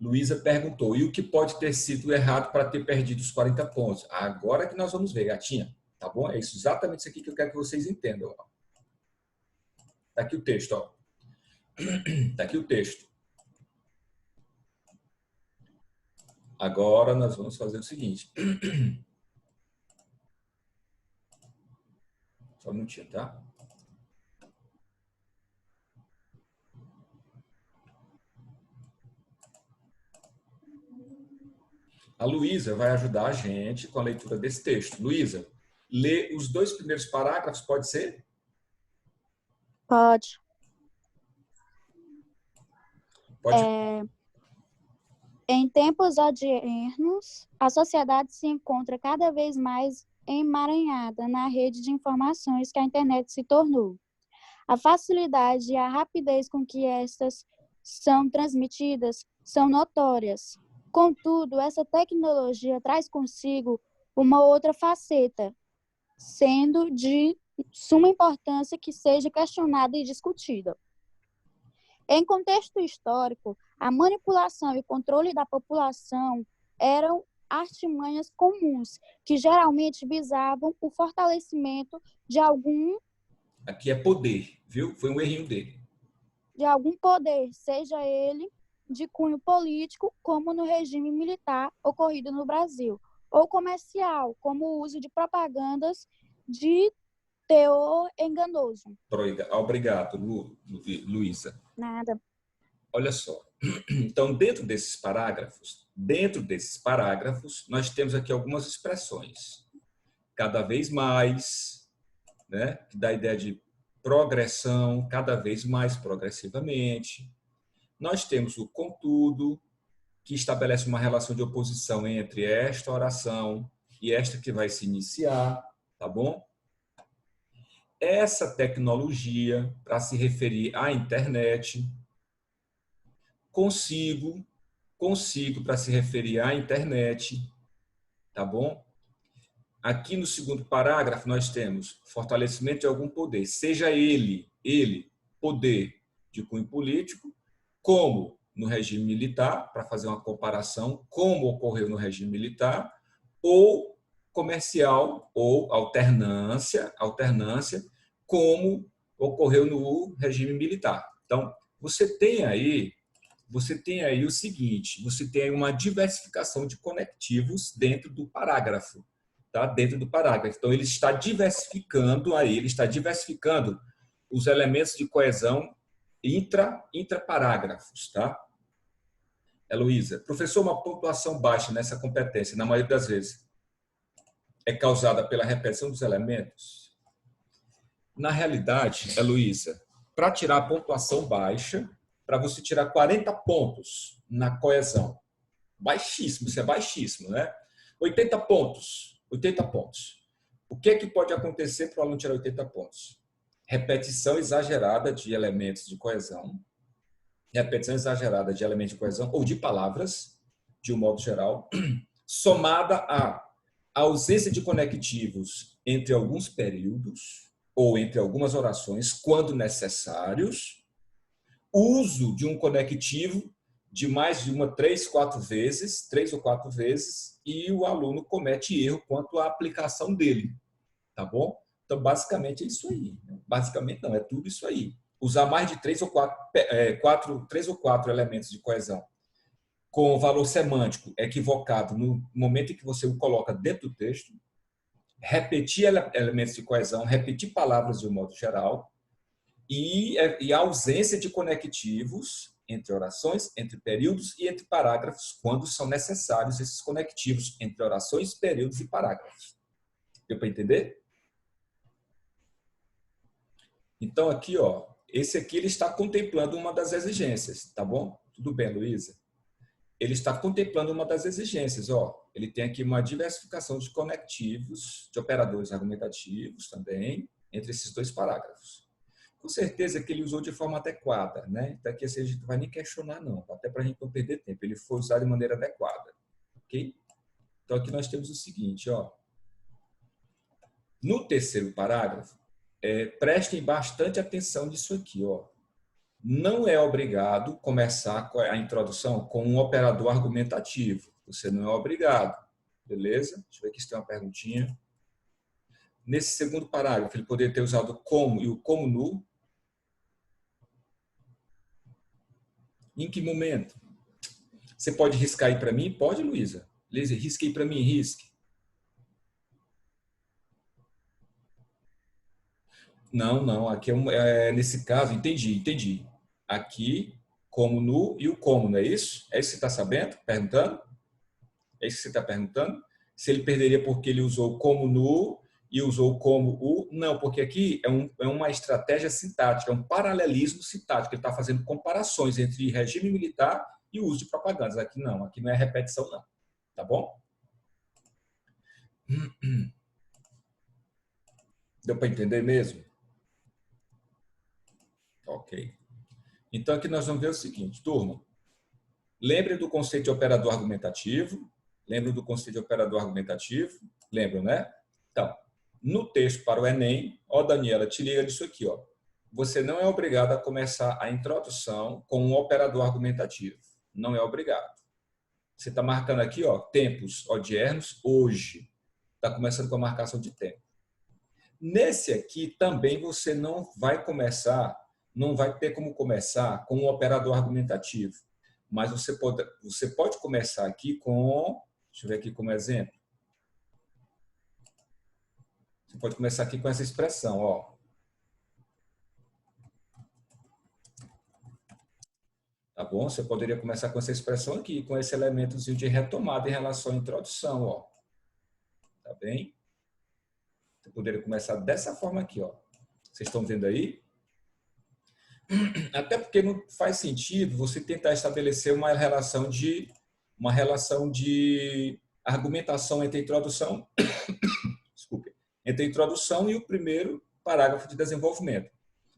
Luísa perguntou, e o que pode ter sido errado para ter perdido os 40 pontos? Agora que nós vamos ver, gatinha. Tá bom? É isso, exatamente isso aqui que eu quero que vocês entendam. Está aqui o texto. Ó. Está aqui o texto. Agora nós vamos fazer o seguinte. Só um minutinho, tá? A Luísa vai ajudar a gente com a leitura desse texto. Luísa, lê os 2 primeiros parágrafos, pode ser? Pode. Pode. Em tempos odiernos, a sociedade se encontra cada vez mais emaranhada na rede de informações que a internet se tornou. A facilidade e a rapidez com que estas são transmitidas são notórias. Contudo, essa tecnologia traz consigo uma outra faceta, sendo de suma importância que seja questionada e discutida. Em contexto histórico, a manipulação e o controle da população eram artimanhas comuns, que geralmente visavam o fortalecimento de algum... Aqui é poder, viu? Foi um errinho dele. De algum poder, seja ele de cunho político, como no regime militar ocorrido no Brasil, ou comercial, como o uso de propagandas de teor enganoso. Obrigado, Luísa. Nada. Olha só. Então, dentro desses parágrafos, nós temos aqui algumas expressões. Cada vez mais, né? Que dá a ideia de progressão, cada vez mais progressivamente. Nós temos o contudo, que estabelece uma relação de oposição entre esta oração e esta que vai se iniciar, tá bom? Essa tecnologia, para se referir à internet, consigo para se referir à internet, tá bom? Aqui no segundo parágrafo nós temos fortalecimento de algum poder, seja ele poder de cunho político, como no regime militar, para fazer uma comparação, como ocorreu no regime militar, ou comercial, ou alternância, como ocorreu no regime militar. Então, você tem aí o seguinte, você tem aí uma diversificação de conectivos dentro do parágrafo, tá? Dentro do parágrafo. Então, ele está diversificando os elementos de coesão intraparágrafos, tá? Heloísa, professor, uma pontuação baixa nessa competência, na maioria das vezes, é causada pela repetição dos elementos? Na realidade, Heloísa, para tirar a pontuação baixa, para você tirar 40 pontos na coesão, baixíssimo, isso é baixíssimo, né? 80 pontos. O que é que pode acontecer para o aluno tirar 80 pontos? Repetição exagerada de elementos de coesão, ou de palavras, de um modo geral, somada à ausência de conectivos entre alguns períodos ou entre algumas orações, quando necessários, uso de um conectivo de mais de três ou quatro vezes, e o aluno comete erro quanto à aplicação dele, tá bom? Então, basicamente é isso aí. Basicamente não, é tudo isso aí. Usar mais de três ou quatro elementos de coesão com valor semântico equivocado no momento em que você o coloca dentro do texto, repetir elementos de coesão, repetir palavras de um modo geral, e a ausência de conectivos entre orações, entre períodos e entre parágrafos, quando são necessários esses conectivos entre orações, períodos e parágrafos. Deu para entender? Então, aqui, ó, esse aqui ele está contemplando uma das exigências, tá bom? Tudo bem, Luísa? Ele está contemplando uma das exigências, ó. Ele tem aqui uma diversificação de conectivos, de operadores argumentativos também, entre esses 2 parágrafos. Com certeza que ele usou de forma adequada, né? Então, aqui a gente não vai nem questionar, não, até para a gente não perder tempo. Ele foi usado de maneira adequada, ok? Então, aqui nós temos o seguinte, ó. No terceiro parágrafo, prestem bastante atenção nisso aqui, ó. não é obrigado começar a introdução com um operador argumentativo. Você não é obrigado. Beleza? Deixa eu ver aqui se tem uma perguntinha. Nesse segundo parágrafo, ele poderia ter usado como e o como nu. Em que momento? Você pode riscar aí para mim? Pode, Luísa. Luísa, risque aí para mim, risque. Não, não. Aqui nesse caso, entendi. Aqui, como nu e o como, não é isso? É isso que você está sabendo? Perguntando? É isso que você está perguntando? Se ele perderia porque ele usou como nu e usou como o? Não, porque aqui é uma estratégia sintática, é um paralelismo sintático. Ele está fazendo comparações entre regime militar e o uso de propagandas. Aqui não é repetição, não. Tá bom? Deu para entender mesmo? Ok. Então, aqui nós vamos ver o seguinte, turma. Lembre do conceito de operador argumentativo. Lembram do conceito de operador argumentativo? Lembram, né? Então, no texto para o Enem, ó, Daniela, te liga nisso aqui, ó. Você não é obrigado a começar a introdução com um operador argumentativo. Não é obrigado. Você está marcando aqui, ó, tempos odiernos, hoje. Está começando com a marcação de tempo. Nesse aqui, também você não vai ter como começar com um operador argumentativo. Mas você pode começar aqui com, deixa eu ver aqui como exemplo. Você pode começar aqui com essa expressão, ó. Tá bom? Você poderia começar com essa expressão aqui, com esse elementozinho de retomada em relação à introdução, ó. Tá bem? Você poderia começar dessa forma aqui, ó. Vocês estão vendo aí? Até porque não faz sentido você tentar estabelecer uma relação de argumentação entre a introdução, desculpe, entre a introdução e o primeiro parágrafo de desenvolvimento.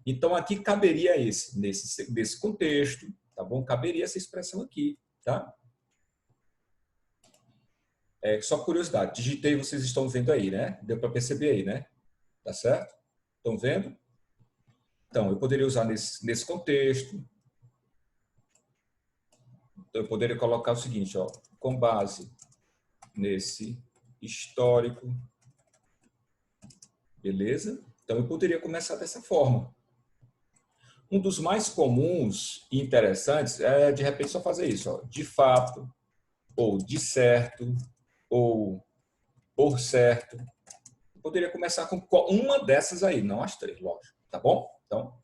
Então aqui caberia nesse contexto, tá bom? Caberia essa expressão aqui, tá? Só curiosidade, digitei, vocês estão vendo aí, né? Deu para perceber aí, né? Tá certo? Estão vendo? Então, eu poderia usar nesse contexto. Então, eu poderia colocar o seguinte, ó, com base nesse histórico. Beleza? Então, eu poderia começar dessa forma. Um dos mais comuns e interessantes é, de repente, só fazer isso, ó, de fato, ou de certo, ou por certo. Eu poderia começar com uma dessas aí, não as três, lógico. Tá bom? Então,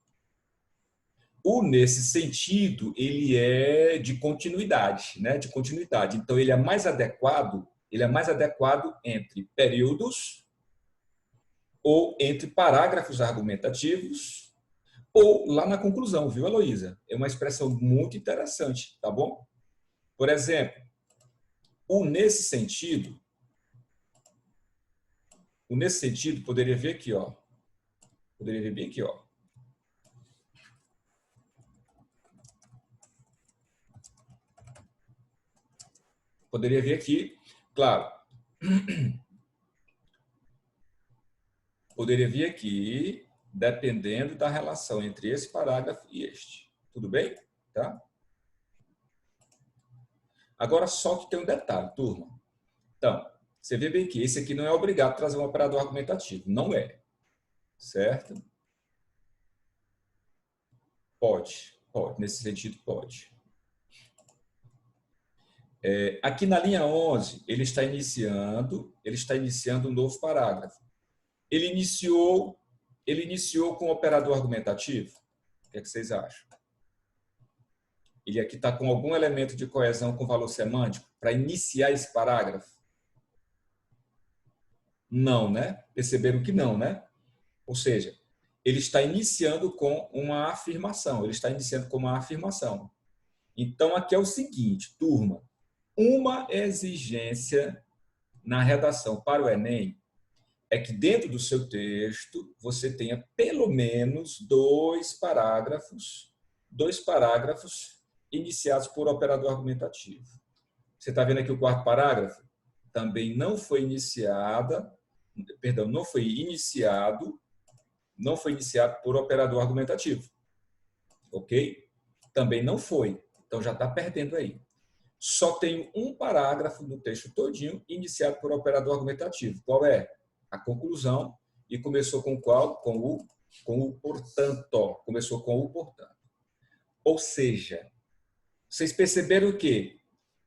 nesse sentido, ele é de continuidade, né? De continuidade. Então, ele é mais adequado entre períodos ou entre parágrafos argumentativos ou lá na conclusão, viu, Heloísa? É uma expressão muito interessante, tá bom? Por exemplo, nesse sentido, poderia ver aqui, ó. Poderia ver bem aqui, ó. Poderia ver aqui, claro. Poderia vir aqui, dependendo da relação entre esse parágrafo e este. Tudo bem? Tá? Agora, só que tem um detalhe, turma. Então, você vê bem que esse aqui não é obrigado a trazer um operador argumentativo. Não é. Certo? Pode. Nesse sentido, pode. Aqui na linha 11, ele está iniciando um novo parágrafo. Ele iniciou com o operador argumentativo? O que é que vocês acham? Ele aqui está com algum elemento de coesão com valor semântico para iniciar esse parágrafo? Não, né? Perceberam que não, né? Ou seja, ele está iniciando com uma afirmação. Então, aqui é o seguinte, turma. Uma exigência na redação para o Enem é que dentro do seu texto você tenha pelo menos dois parágrafos iniciados por operador argumentativo. Você está vendo aqui o quarto parágrafo? Também não foi iniciado por operador argumentativo. ok? Também não foi. Então, já está perdendo aí. Só tenho um parágrafo no texto todinho iniciado por operador argumentativo. Qual é? A conclusão. E começou com qual? Com o portanto. Começou com o portanto. Ou seja, vocês perceberam o quê?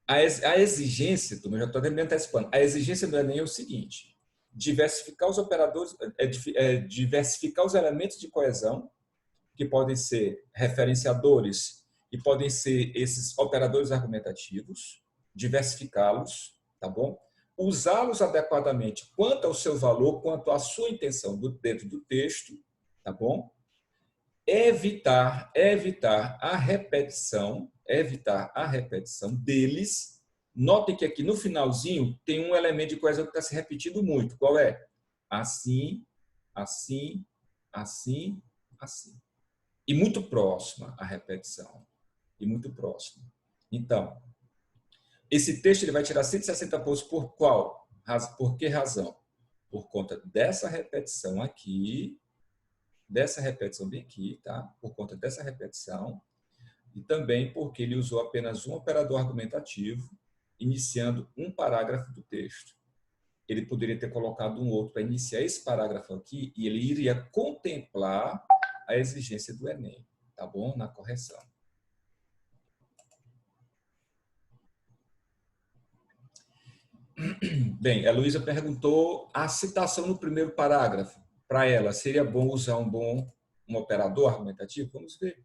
A exigência, eu já estou antecipando, a exigência do Enem é o seguinte: diversificar os operadores, diversificar os elementos de coesão, que podem ser referenciadores e podem ser esses operadores argumentativos, diversificá-los, tá bom? Usá-los adequadamente quanto ao seu valor, quanto à sua intenção dentro do texto, tá bom? Evitar a repetição deles. Notem que aqui no finalzinho tem um elemento de coesão que está se repetindo muito. Qual é? Assim, assim, assim, assim. E muito próxima a repetição. E muito próxima. Então, esse texto ele vai tirar 160 pontos por qual? Por que razão? Por conta dessa repetição aqui, dessa repetição bem aqui, tá? Por conta dessa repetição, e também porque ele usou apenas um operador argumentativo, iniciando um parágrafo do texto. Ele poderia ter colocado um outro para iniciar esse parágrafo aqui, e ele iria contemplar a exigência do Enem, tá bom? Na correção. Bem, a Luísa perguntou a citação no primeiro parágrafo. Para ela, seria bom usar um operador argumentativo? Vamos ver.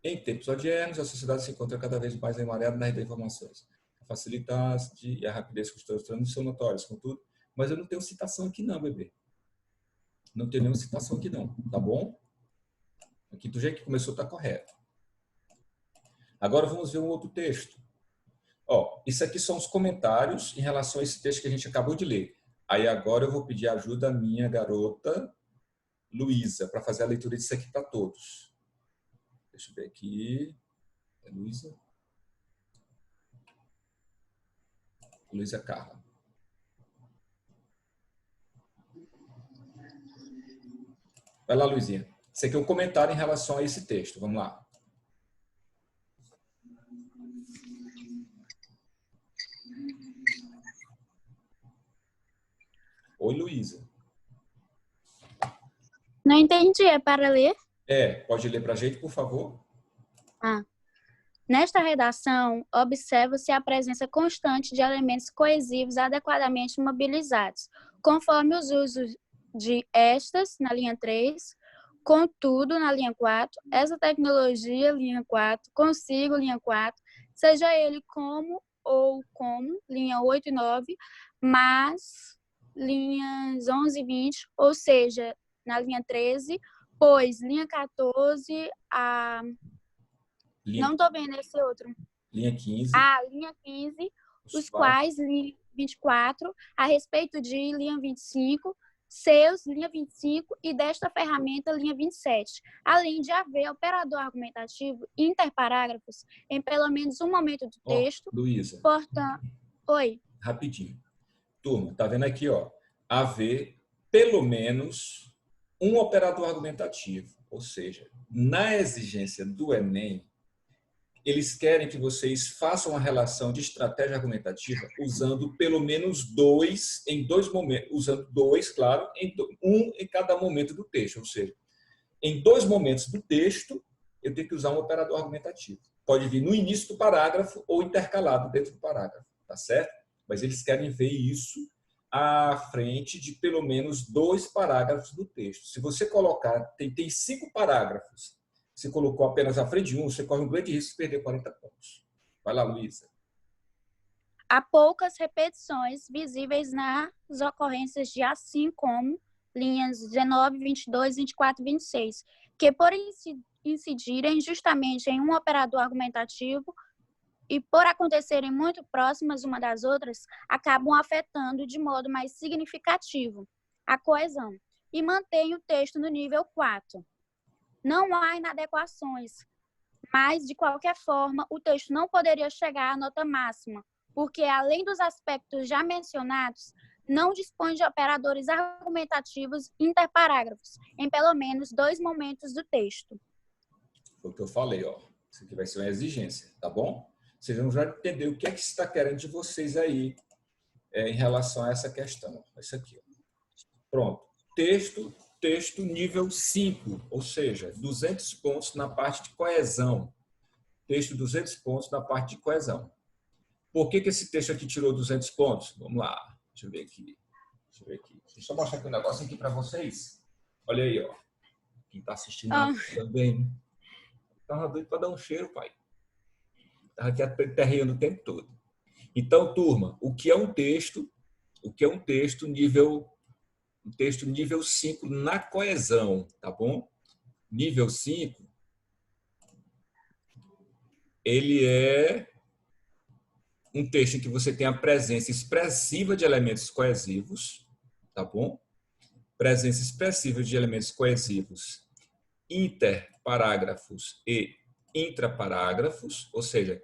Em tempos odiernos, a sociedade se encontra cada vez mais emaranhada na rede de informações. A facilidade e a rapidez que os trâmites são notórias, contudo, mas eu não tenho citação aqui não, bebê. Não tenho nenhuma citação aqui não, tá bom? Aqui do jeito que começou está correto. Agora vamos ver um outro texto. Ó, isso aqui são os comentários em relação a esse texto que a gente acabou de ler. Aí agora eu vou pedir ajuda à minha garota Luísa para fazer a leitura disso aqui para todos. Deixa eu ver aqui. É Luísa? Luísa Carla. Vai lá, Luizinha. Isso aqui é um comentário em relação a esse texto. Vamos lá. Oi, Luísa. Não entendi, é para ler? Pode ler para a gente, por favor? Nesta redação, observa-se a presença constante de elementos coesivos adequadamente mobilizados, conforme os usos de estas, na linha 3, contudo, na linha 4, essa tecnologia, linha 4, consigo, linha 4, seja ele como ou como, linha 8 e 9, mas, linhas 11 e 20, ou seja, na linha 13, pois linha 14, não estou vendo esse outro. Linha 15. Linha 15, os quais, linha 24, a respeito de linha 25, seus, linha 25, e desta ferramenta, linha 27. Além de haver operador argumentativo interparágrafos em pelo menos um momento do texto. Luísa. Portanto, oi. Rapidinho. Turma, tá vendo aqui, ó? Haver pelo menos um operador argumentativo. Ou seja, na exigência do Enem, eles querem que vocês façam uma relação de estratégia argumentativa usando pelo menos dois, em dois momentos, usando dois, claro, um em cada momento do texto. Ou seja, em dois momentos do texto, eu tenho que usar um operador argumentativo. Pode vir no início do parágrafo ou intercalado dentro do parágrafo, tá certo? Mas eles querem ver isso à frente de pelo menos 2 parágrafos do texto. Se você colocar, tem 5 parágrafos, você colocou apenas à frente de um, você corre um grande risco de perder 40 pontos. Vai lá, Luísa. Há poucas repetições visíveis nas ocorrências de assim como linhas 19, 22, 24 e 26, que por incidirem justamente em um operador argumentativo e por acontecerem muito próximas uma das outras, acabam afetando de modo mais significativo a coesão e mantém o texto no nível 4. Não há inadequações, mas, de qualquer forma, o texto não poderia chegar à nota máxima, porque, além dos aspectos já mencionados, não dispõe de operadores argumentativos interparágrafos, em pelo menos 2 momentos do texto. Foi o que eu falei, ó. Isso aqui vai ser uma exigência, tá bom? Vocês vão já entender o que é que está querendo de vocês aí em relação a essa questão. Isso aqui, ó. Pronto. Texto nível 5, ou seja, 200 pontos na parte de coesão. Texto 200 pontos na parte de coesão. Por que esse texto aqui tirou 200 pontos? Vamos lá. Deixa eu ver aqui. Deixa eu só mostrar aqui um negócio aqui para vocês. Olha aí, ó. Quem está assistindo também. Estava doido para dar um cheiro, pai. Estava aqui aterreando o tempo todo. Então, turma, o que é um texto? O que é um texto nível 5 na coesão, tá bom? Nível 5, ele é um texto em que você tem a presença expressiva de elementos coesivos, tá bom? Presença expressiva de elementos coesivos interparágrafos e intraparágrafos, ou seja,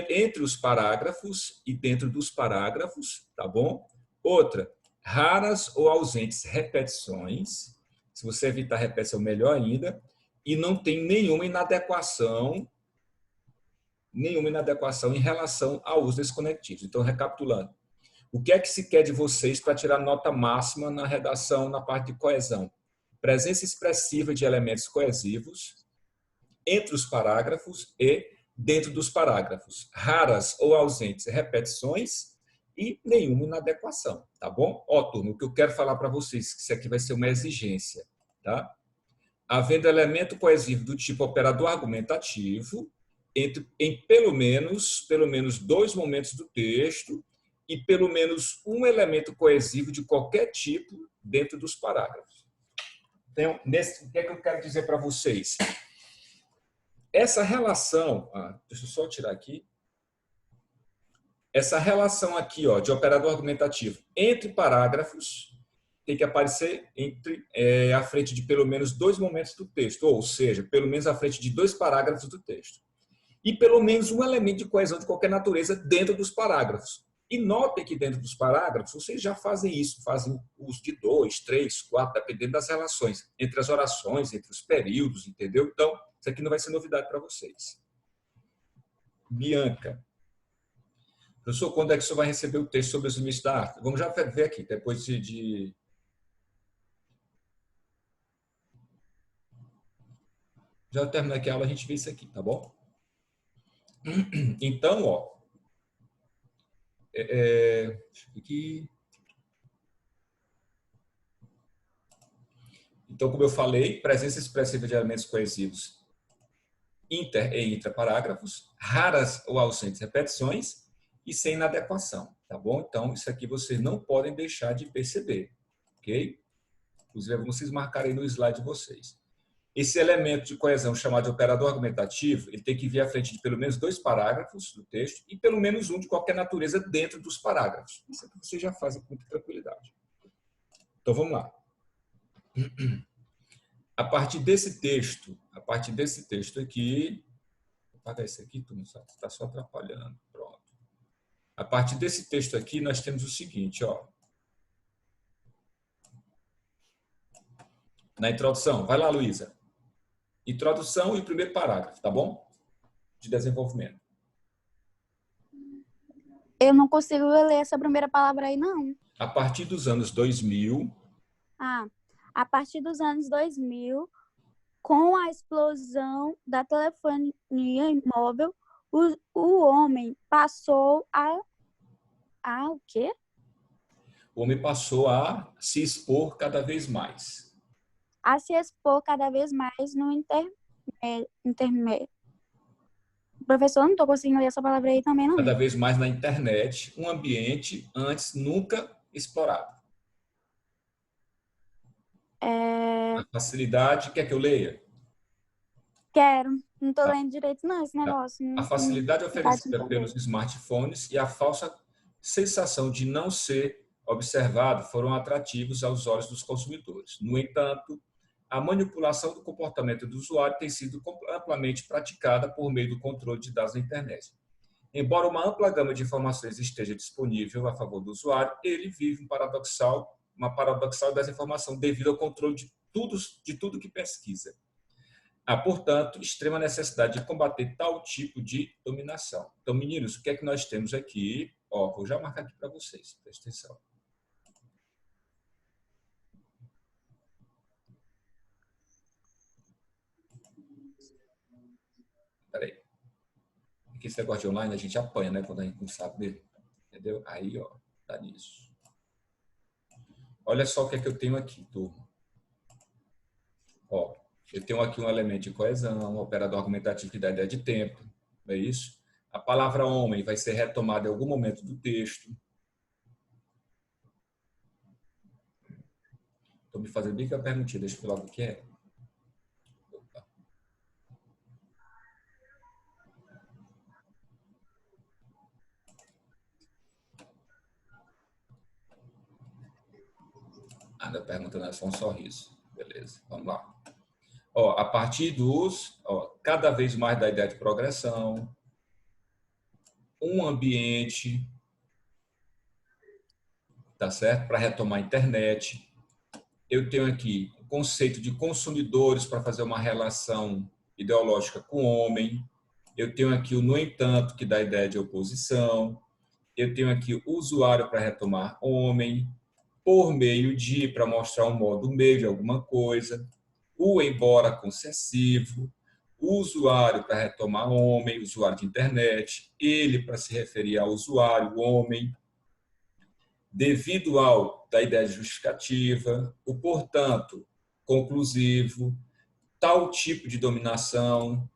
entre os parágrafos e dentro dos parágrafos, tá bom? Outra, raras ou ausentes repetições, se você evitar repetição, melhor ainda, e não tem nenhuma inadequação em relação ao uso desses conectivos. Então, recapitulando, o que é que se quer de vocês para tirar nota máxima na redação, na parte de coesão? Presença expressiva de elementos coesivos entre os parágrafos e dentro dos parágrafos. Raras ou ausentes repetições e nenhuma inadequação, tá bom? Ó, turma, o que eu quero falar para vocês, que isso aqui vai ser uma exigência, tá? Havendo elemento coesivo do tipo operador argumentativo, em pelo menos 2 momentos do texto e pelo menos um elemento coesivo de qualquer tipo dentro dos parágrafos. Então, o que é que eu quero dizer para vocês? Essa relação, deixa eu só tirar aqui, essa relação aqui, ó, de operador argumentativo entre parágrafos tem que aparecer à frente de pelo menos 2 momentos do texto, ou seja, pelo menos à frente de 2 parágrafos do texto. E pelo menos um elemento de coesão de qualquer natureza dentro dos parágrafos. E notem que dentro dos parágrafos vocês já fazem isso, fazem uso de 2, 3, 4, dependendo das relações, entre as orações, entre os períodos, entendeu? Então, isso aqui não vai ser novidade para vocês. Bianca. Professor, quando é que o senhor vai receber o texto sobre os limites da arte? Vamos já ver aqui, depois de... Já terminar aqui a aula, a gente vê isso aqui, tá bom? Então, ó... aqui. Então, como eu falei, presença expressiva de elementos coesivos inter e intraparágrafos, raras ou ausentes repetições e sem inadequação, tá bom? Então, isso aqui vocês não podem deixar de perceber, ok? Inclusive, vocês marcarem no slide de vocês. Esse elemento de coesão chamado de operador argumentativo, ele tem que vir à frente de pelo menos 2 parágrafos do texto e pelo menos um de qualquer natureza dentro dos parágrafos. Isso aqui vocês já fazem com muita tranquilidade. Então, vamos lá. A partir desse texto aqui, vou apagar esse aqui, tu não sabe, está só atrapalhando. Pronto. A partir desse texto aqui, nós temos o seguinte, ó. Na introdução, vai lá, Luísa. Introdução e o primeiro parágrafo, tá bom? De desenvolvimento. Eu não consigo ler essa primeira palavra aí, não. A partir dos anos 2000... A partir dos anos 2000, com a explosão da telefonia móvel, o homem passou a o quê? O homem passou a se expor cada vez mais. A se expor cada vez mais no intermédio. Professor, não estou conseguindo ler essa palavra aí também, não. Cada vez mais na internet, um ambiente antes nunca explorado. A facilidade, quer que eu leia? Quero. Não estou lendo direito, não, esse negócio. A facilidade oferecida pelos smartphones e a falsa sensação de não ser observado foram atrativos aos olhos dos consumidores. No entanto, a manipulação do comportamento do usuário tem sido amplamente praticada por meio do controle de dados na internet. Embora uma ampla gama de informações esteja disponível a favor do usuário, ele vive uma paradoxal desinformação devido ao controle de tudo que pesquisa. Há, portanto, extrema necessidade de combater tal tipo de dominação. Então, meninos, o que é que nós temos aqui? Ó, vou já marcar aqui para vocês, presta atenção. Espera aí. Porque esse negócio de online a gente apanha, né? Quando a gente não sabe mesmo. Entendeu? Aí, ó, tá nisso. Olha só o que é que eu tenho aqui, turma. Ó, eu tenho aqui um elemento de coesão, um operador argumentativo que dá ideia de tempo, não é isso? A palavra homem vai ser retomada em algum momento do texto. Estou me fazendo bem que a perguntinha, deixa eu ver logo o que é. Opa. A pergunta não é só um sorriso. Beleza, vamos lá. Ó, a partir dos, cada vez mais da ideia de progressão, um ambiente, tá certo? Para retomar a internet. Eu tenho aqui o conceito de consumidores para fazer uma relação ideológica com o homem. Eu tenho aqui o no entanto, que dá a ideia de oposição. Eu tenho aqui o usuário para retomar homem, por meio de, para mostrar um modo meio de alguma coisa, o embora concessivo, o usuário para retomar homem, usuário de internet, ele para se referir ao usuário, homem, devido ao, da ideia de justificativa, o portanto, conclusivo, tal tipo de dominação,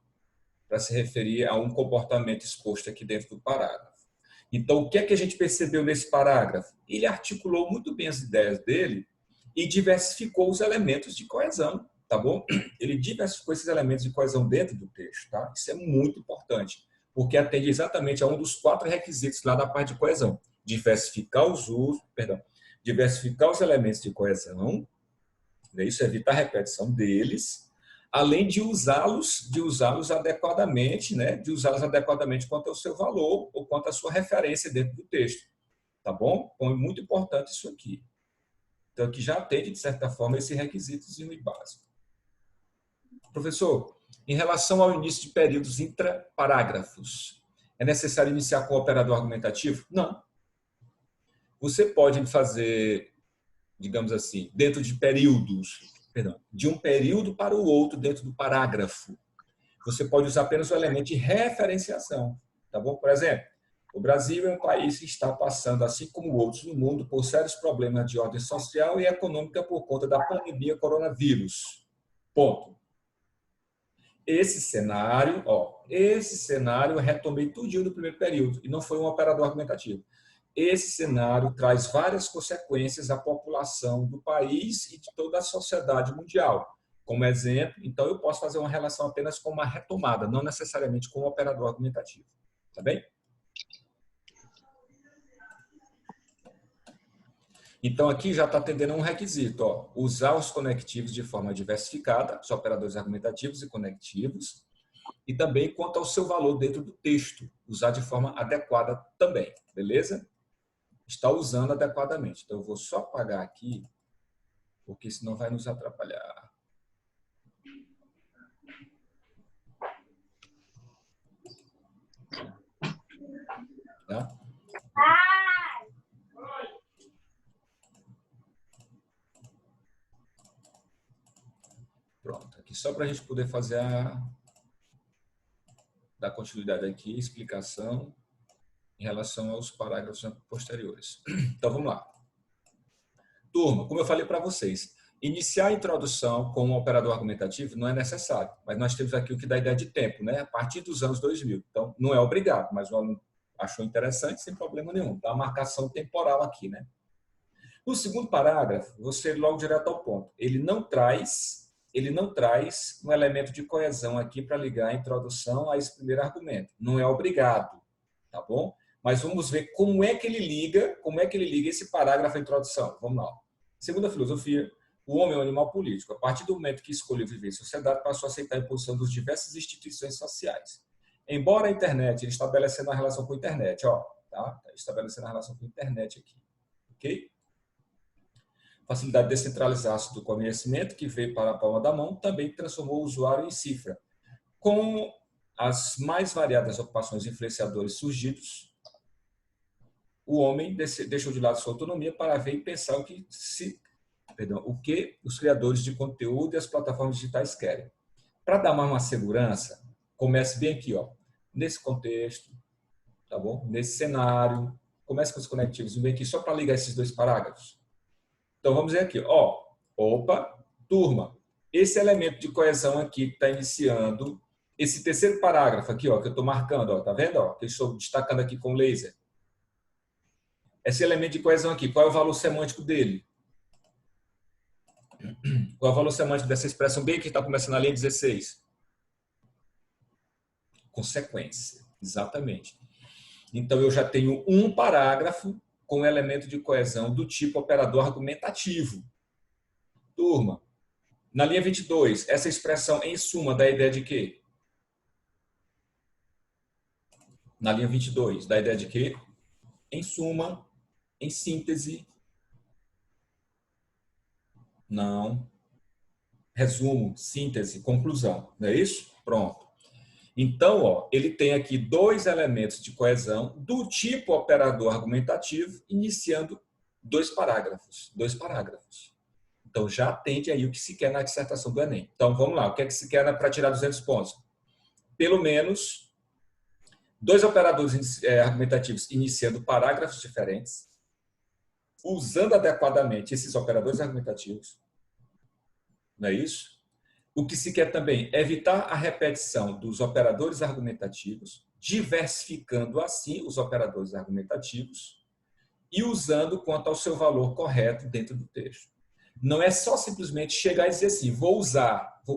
para se referir a um comportamento exposto aqui dentro do parágrafo. Então, o que é que a gente percebeu nesse parágrafo? Ele articulou muito bem as ideias dele e diversificou os elementos de coesão, tá bom? Ele diversificou esses elementos de coesão dentro do texto, tá? Isso é muito importante, porque atende exatamente a um dos 4 requisitos lá da parte de coesão. Diversificar os elementos de coesão, né? Isso evita a repetição deles, além de usá-los adequadamente, né? De usá-los adequadamente quanto ao seu valor ou quanto à sua referência dentro do texto, tá bom? Então, é muito importante isso aqui. Então, aqui já atende, de certa forma, esse requisitozinho básico. Professor, em relação ao início de períodos intraparágrafos, é necessário iniciar com o operador argumentativo? Não. Você pode fazer, digamos assim, dentro de períodos, de um período para o outro dentro do parágrafo. Você pode usar apenas o elemento de referenciação, tá bom? Por exemplo, o Brasil é um país que está passando, assim como outros no mundo, por sérios problemas de ordem social e econômica por conta da pandemia coronavírus. Ponto. Esse cenário eu retomei tudinho do primeiro período e não foi um operador argumentativo. Esse cenário traz várias consequências à população do país e de toda a sociedade mundial. Como exemplo, então eu posso fazer uma relação apenas com uma retomada, não necessariamente com um operador argumentativo. Tá bem? Então, aqui já está atendendo a um requisito, ó, usar os conectivos de forma diversificada, os operadores argumentativos e conectivos, e também quanto ao seu valor dentro do texto, usar de forma adequada também, beleza? Está usando adequadamente. Então, eu vou só apagar aqui, porque senão vai nos atrapalhar. Tá? Pronto. Aqui só para a gente poder fazer dar continuidade aqui, explicação em relação aos parágrafos posteriores. Então, vamos lá. Turma, como eu falei para vocês, iniciar a introdução com um operador argumentativo não é necessário, mas nós temos aqui o que dá ideia de tempo, né? A partir dos anos 2000. Então, não é obrigado, mas o aluno achou interessante, sem problema nenhum. Dá a marcação temporal aqui, né? No segundo parágrafo, você ir logo direto ao ponto. Ele não traz um elemento de coesão aqui para ligar a introdução a esse primeiro argumento. Não é obrigado, tá bom? Mas vamos ver como é que ele liga esse parágrafo à introdução. Vamos lá. Segundo a filosofia, o homem é um animal político. A partir do momento que escolheu viver em sociedade, passou a aceitar a imposição das diversas instituições sociais. Embora a internet, ele estabelecendo a relação com a internet, ó, tá? Estabelecendo a relação com a internet aqui, ok? Facilidade de descentralizar do conhecimento que veio para a palma da mão também transformou o usuário em cifra. Com as mais variadas ocupações influenciadores surgidos, o homem deixou de lado sua autonomia para ver e pensar o que os criadores de conteúdo e as plataformas digitais querem. Para dar mais uma segurança, comece bem aqui, ó, nesse contexto, tá bom? Nesse cenário, comece com os conectivos, bem aqui só para ligar esses dois parágrafos. Então vamos ver aqui, ó, opa, turma, esse elemento de coesão aqui que está iniciando, esse terceiro parágrafo aqui, ó, que eu estou marcando, ó, tá vendo, ó, que eu estou destacando aqui com laser. Esse elemento de coesão aqui, qual é o valor semântico dele? Qual é o valor semântico dessa expressão bem que está começando na linha 16? Consequência, exatamente. Então, eu já tenho um parágrafo com elemento de coesão do tipo operador argumentativo. Turma, na linha 22, essa expressão em suma dá a ideia de quê? Na linha 22, dá a ideia de quê? Em suma, em síntese. Não. Resumo, síntese, conclusão. Não é isso? Pronto. Então, ó, ele tem aqui dois elementos de coesão do tipo operador argumentativo, iniciando dois parágrafos. Então, já atende aí o que se quer na dissertação do Enem. Então, vamos lá. O que é que se quer para tirar 200 pontos? Pelo menos dois operadores argumentativos iniciando parágrafos diferentes, usando adequadamente esses operadores argumentativos. Não é isso? O que se quer também é evitar a repetição dos operadores argumentativos, diversificando assim os operadores argumentativos e usando quanto ao seu valor correto dentro do texto. Não é só simplesmente chegar e dizer assim, vou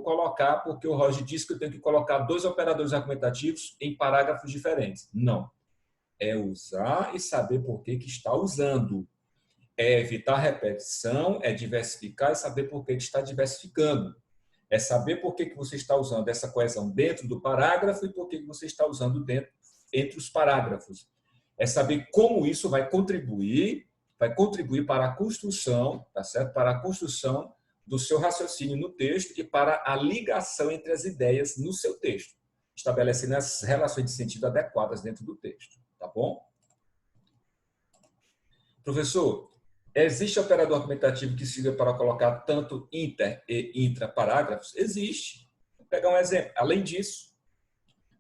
colocar porque o Roger disse que eu tenho que colocar dois operadores argumentativos em parágrafos diferentes. Não. É usar e saber por que está usando. É evitar repetição, é diversificar e saber por que está diversificando. É saber por que você está usando essa coesão dentro do parágrafo e por que você está usando entre os parágrafos. É saber como isso vai contribuir para a construção, tá certo? Para a construção do seu raciocínio no texto e para a ligação entre as ideias no seu texto, estabelecendo as relações de sentido adequadas dentro do texto, tá bom? Professor, existe operador argumentativo que sirva para colocar tanto inter e intra parágrafos? Existe. Vou pegar um exemplo. Além disso,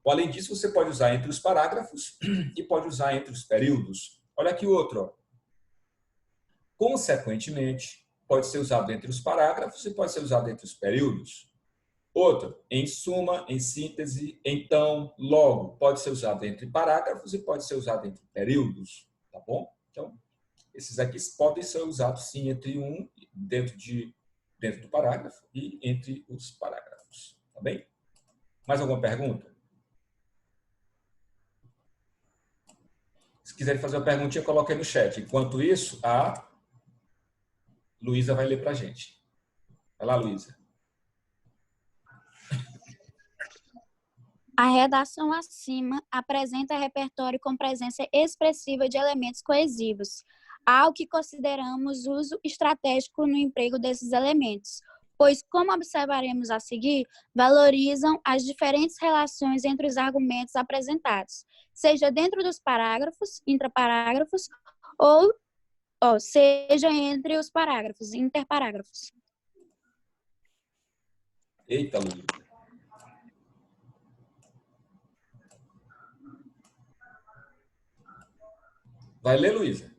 você pode usar entre os parágrafos e pode usar entre os períodos. Olha aqui outro. Ó. Consequentemente, pode ser usado entre os parágrafos e pode ser usado entre os períodos. Outro, em suma, em síntese, então, logo, pode ser usado entre parágrafos e pode ser usado entre períodos. Tá bom? Então, esses aqui podem ser usados, sim, dentro do parágrafo e entre os parágrafos. Tá bem? Mais alguma pergunta? Se quiserem fazer uma perguntinha, coloque aí no chat. Enquanto isso, a Luísa vai ler para a gente. Vai lá, Luísa. A redação acima apresenta repertório com presença expressiva de elementos coesivos, ao que consideramos uso estratégico no emprego desses elementos, pois, como observaremos a seguir, valorizam as diferentes relações entre os argumentos apresentados, seja dentro dos parágrafos, intraparágrafos, ou seja entre os parágrafos, interparágrafos. Eita, Luísa. Vai ler, Luísa?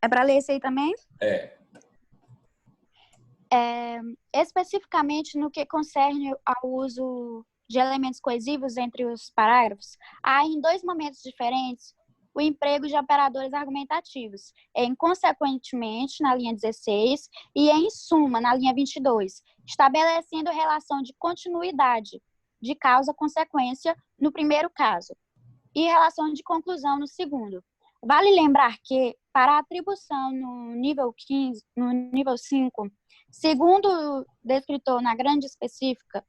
É para ler esse aí também? Especificamente no que concerne ao uso de elementos coesivos entre os parágrafos, há em dois momentos diferentes o emprego de operadores argumentativos, consequentemente, na linha 16, e em suma, na linha 22, estabelecendo relação de continuidade de causa-consequência no primeiro caso e relação de conclusão no segundo. Vale lembrar que, para a atribuição no nível 5, Segundo o descritor da grade específica,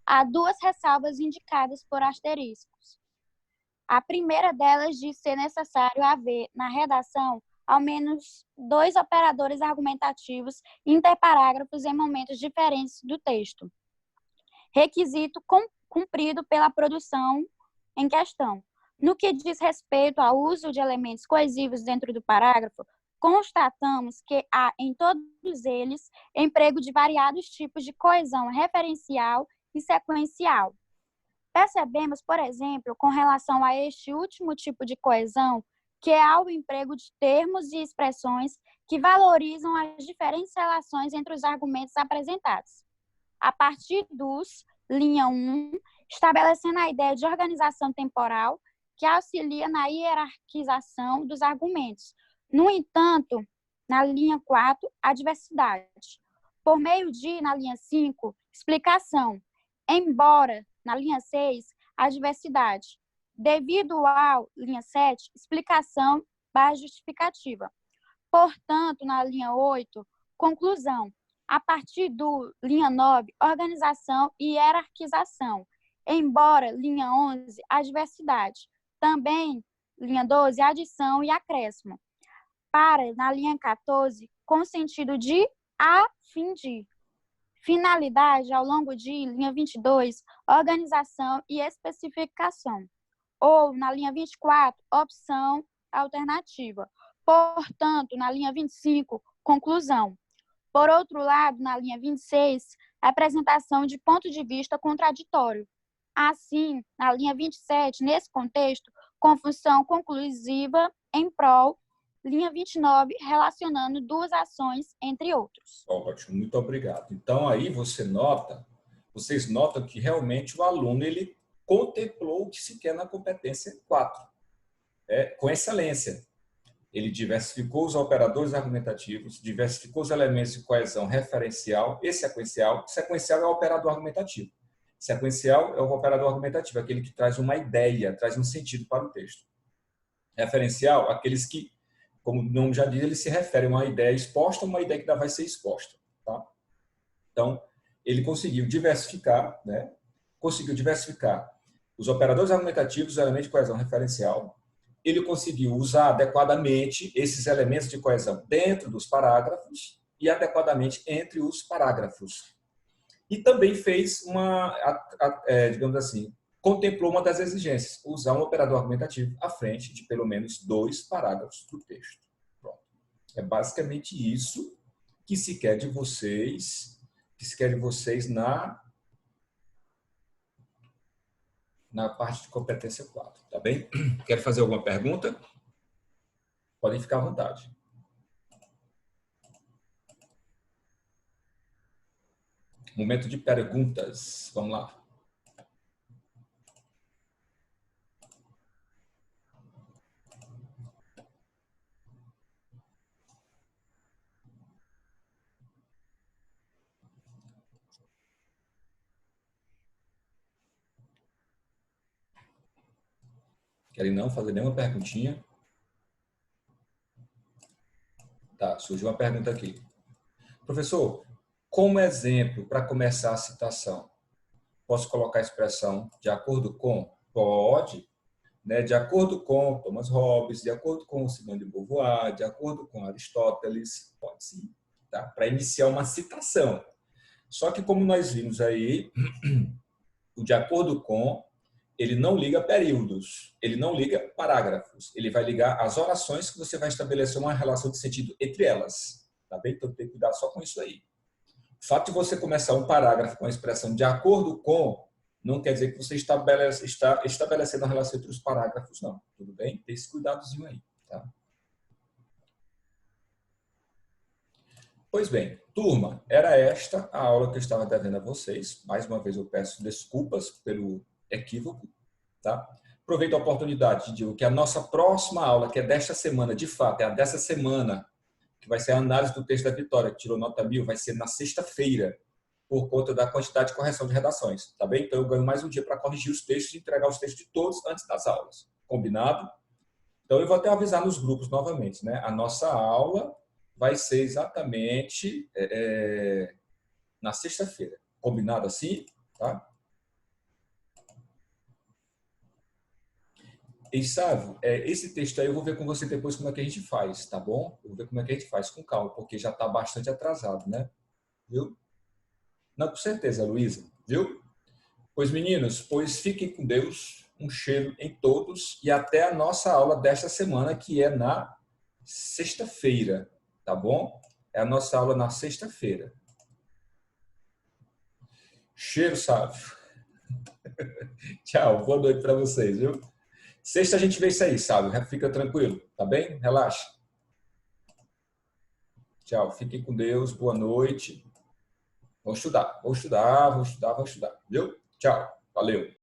há duas ressalvas indicadas por asteriscos. A primeira delas diz ser necessário haver, na redação, ao menos 2 operadores argumentativos interparágrafos em momentos diferentes do texto. Requisito cumprido pela produção em questão. No que diz respeito ao uso de elementos coesivos dentro do parágrafo, constatamos que há em todos eles emprego de variados tipos de coesão referencial e sequencial. Percebemos, por exemplo, com relação a este último tipo de coesão, que há o emprego de termos e expressões que valorizam as diferentes relações entre os argumentos apresentados. A partir dos, linha 1, estabelecendo a ideia de organização temporal que auxilia na hierarquização dos argumentos. No entanto, na linha 4, a diversidade. Por meio de, na linha 5, explicação. Embora, na linha 6, a diversidade. Devido ao, linha 7, explicação barra justificativa. Portanto, na linha 8, conclusão. A partir do, linha 9, organização e hierarquização. Embora, linha 11, a diversidade. Também, linha 12, adição e acréscimo. Para, na linha 14, com sentido de a fim de. Finalidade, ao longo de, linha 22, organização e especificação. Ou, na linha 24, opção alternativa. Portanto, na linha 25, conclusão. Por outro lado, na linha 26, apresentação de ponto de vista contraditório. Assim, na linha 27, nesse contexto, com função conclusiva em prol, linha 29, relacionando duas ações, entre outros. Ótimo, muito obrigado. Então, aí vocês notam que realmente o aluno ele contemplou o que se quer na competência 4, com excelência. Ele diversificou os operadores argumentativos, diversificou os elementos de coesão referencial e sequencial. Sequencial é o operador argumentativo. Sequencial é o operador argumentativo, aquele que traz uma ideia, traz um sentido para o texto. Referencial, aqueles que, como o nome já diz, ele se refere a uma ideia exposta, uma ideia que ainda vai ser exposta. Tá? Então, ele conseguiu diversificar, os operadores argumentativos, os elementos de coesão referencial. Ele conseguiu usar adequadamente esses elementos de coesão dentro dos parágrafos e adequadamente entre os parágrafos. E também fez digamos assim, contemplou uma das exigências, usar um operador argumentativo à frente de pelo menos 2 parágrafos do texto. Pronto. É basicamente isso que se quer de vocês, na parte de competência 4, tá bem? Quer fazer alguma pergunta? Podem ficar à vontade. Momento de perguntas. Vamos lá. Querem não fazer nenhuma perguntinha? Tá, surgiu uma pergunta aqui. Professor, como exemplo para começar a citação, posso colocar a expressão de acordo com? Pode. De acordo com Thomas Hobbes, de acordo com Simone de Beauvoir, de acordo com Aristóteles, pode sim. Tá? Para iniciar uma citação. Só que como nós vimos aí, o de acordo com, ele não liga períodos, ele não liga parágrafos, ele vai ligar as orações que você vai estabelecer uma relação de sentido entre elas. Tá bem? Então tem que cuidar só com isso aí. O fato de você começar um parágrafo com a expressão de acordo com, não quer dizer que você está estabelecendo a relação entre os parágrafos, não. Tudo bem? Tem esse cuidadozinho aí. Tá? Pois bem, turma, era esta a aula que eu estava devendo a vocês. Mais uma vez eu peço desculpas pelo equívoco. Tá? Aproveito a oportunidade de dizer que a nossa próxima aula, que é desta semana, de fato, é a dessa semana, que vai ser a análise do texto da Vitória, que tirou nota 1000, vai ser na sexta-feira, por conta da quantidade de correção de redações. Tá bem? Então eu ganho mais um dia para corrigir os textos e entregar os textos de todos antes das aulas. Combinado? Então eu vou até avisar nos grupos novamente. A nossa aula vai ser exatamente na sexta-feira. Combinado assim? Tá? E, Sávio, esse texto aí eu vou ver com você depois como é que a gente faz, tá bom? Eu vou ver como é que a gente faz, com calma, porque já está bastante atrasado, né? Viu? Não, com certeza, Luísa. Viu? Pois, meninos, pois fiquem com Deus. Um cheiro em todos e até a nossa aula desta semana, que é na sexta-feira, tá bom? É a nossa aula na sexta-feira. Cheiro, Sávio. Tchau, boa noite para vocês, viu? Sexta a gente vê isso aí, Sávio. Fica tranquilo, tá bem? Relaxa. Tchau, fiquem com Deus, boa noite. Vamos estudar, viu? Tchau, valeu.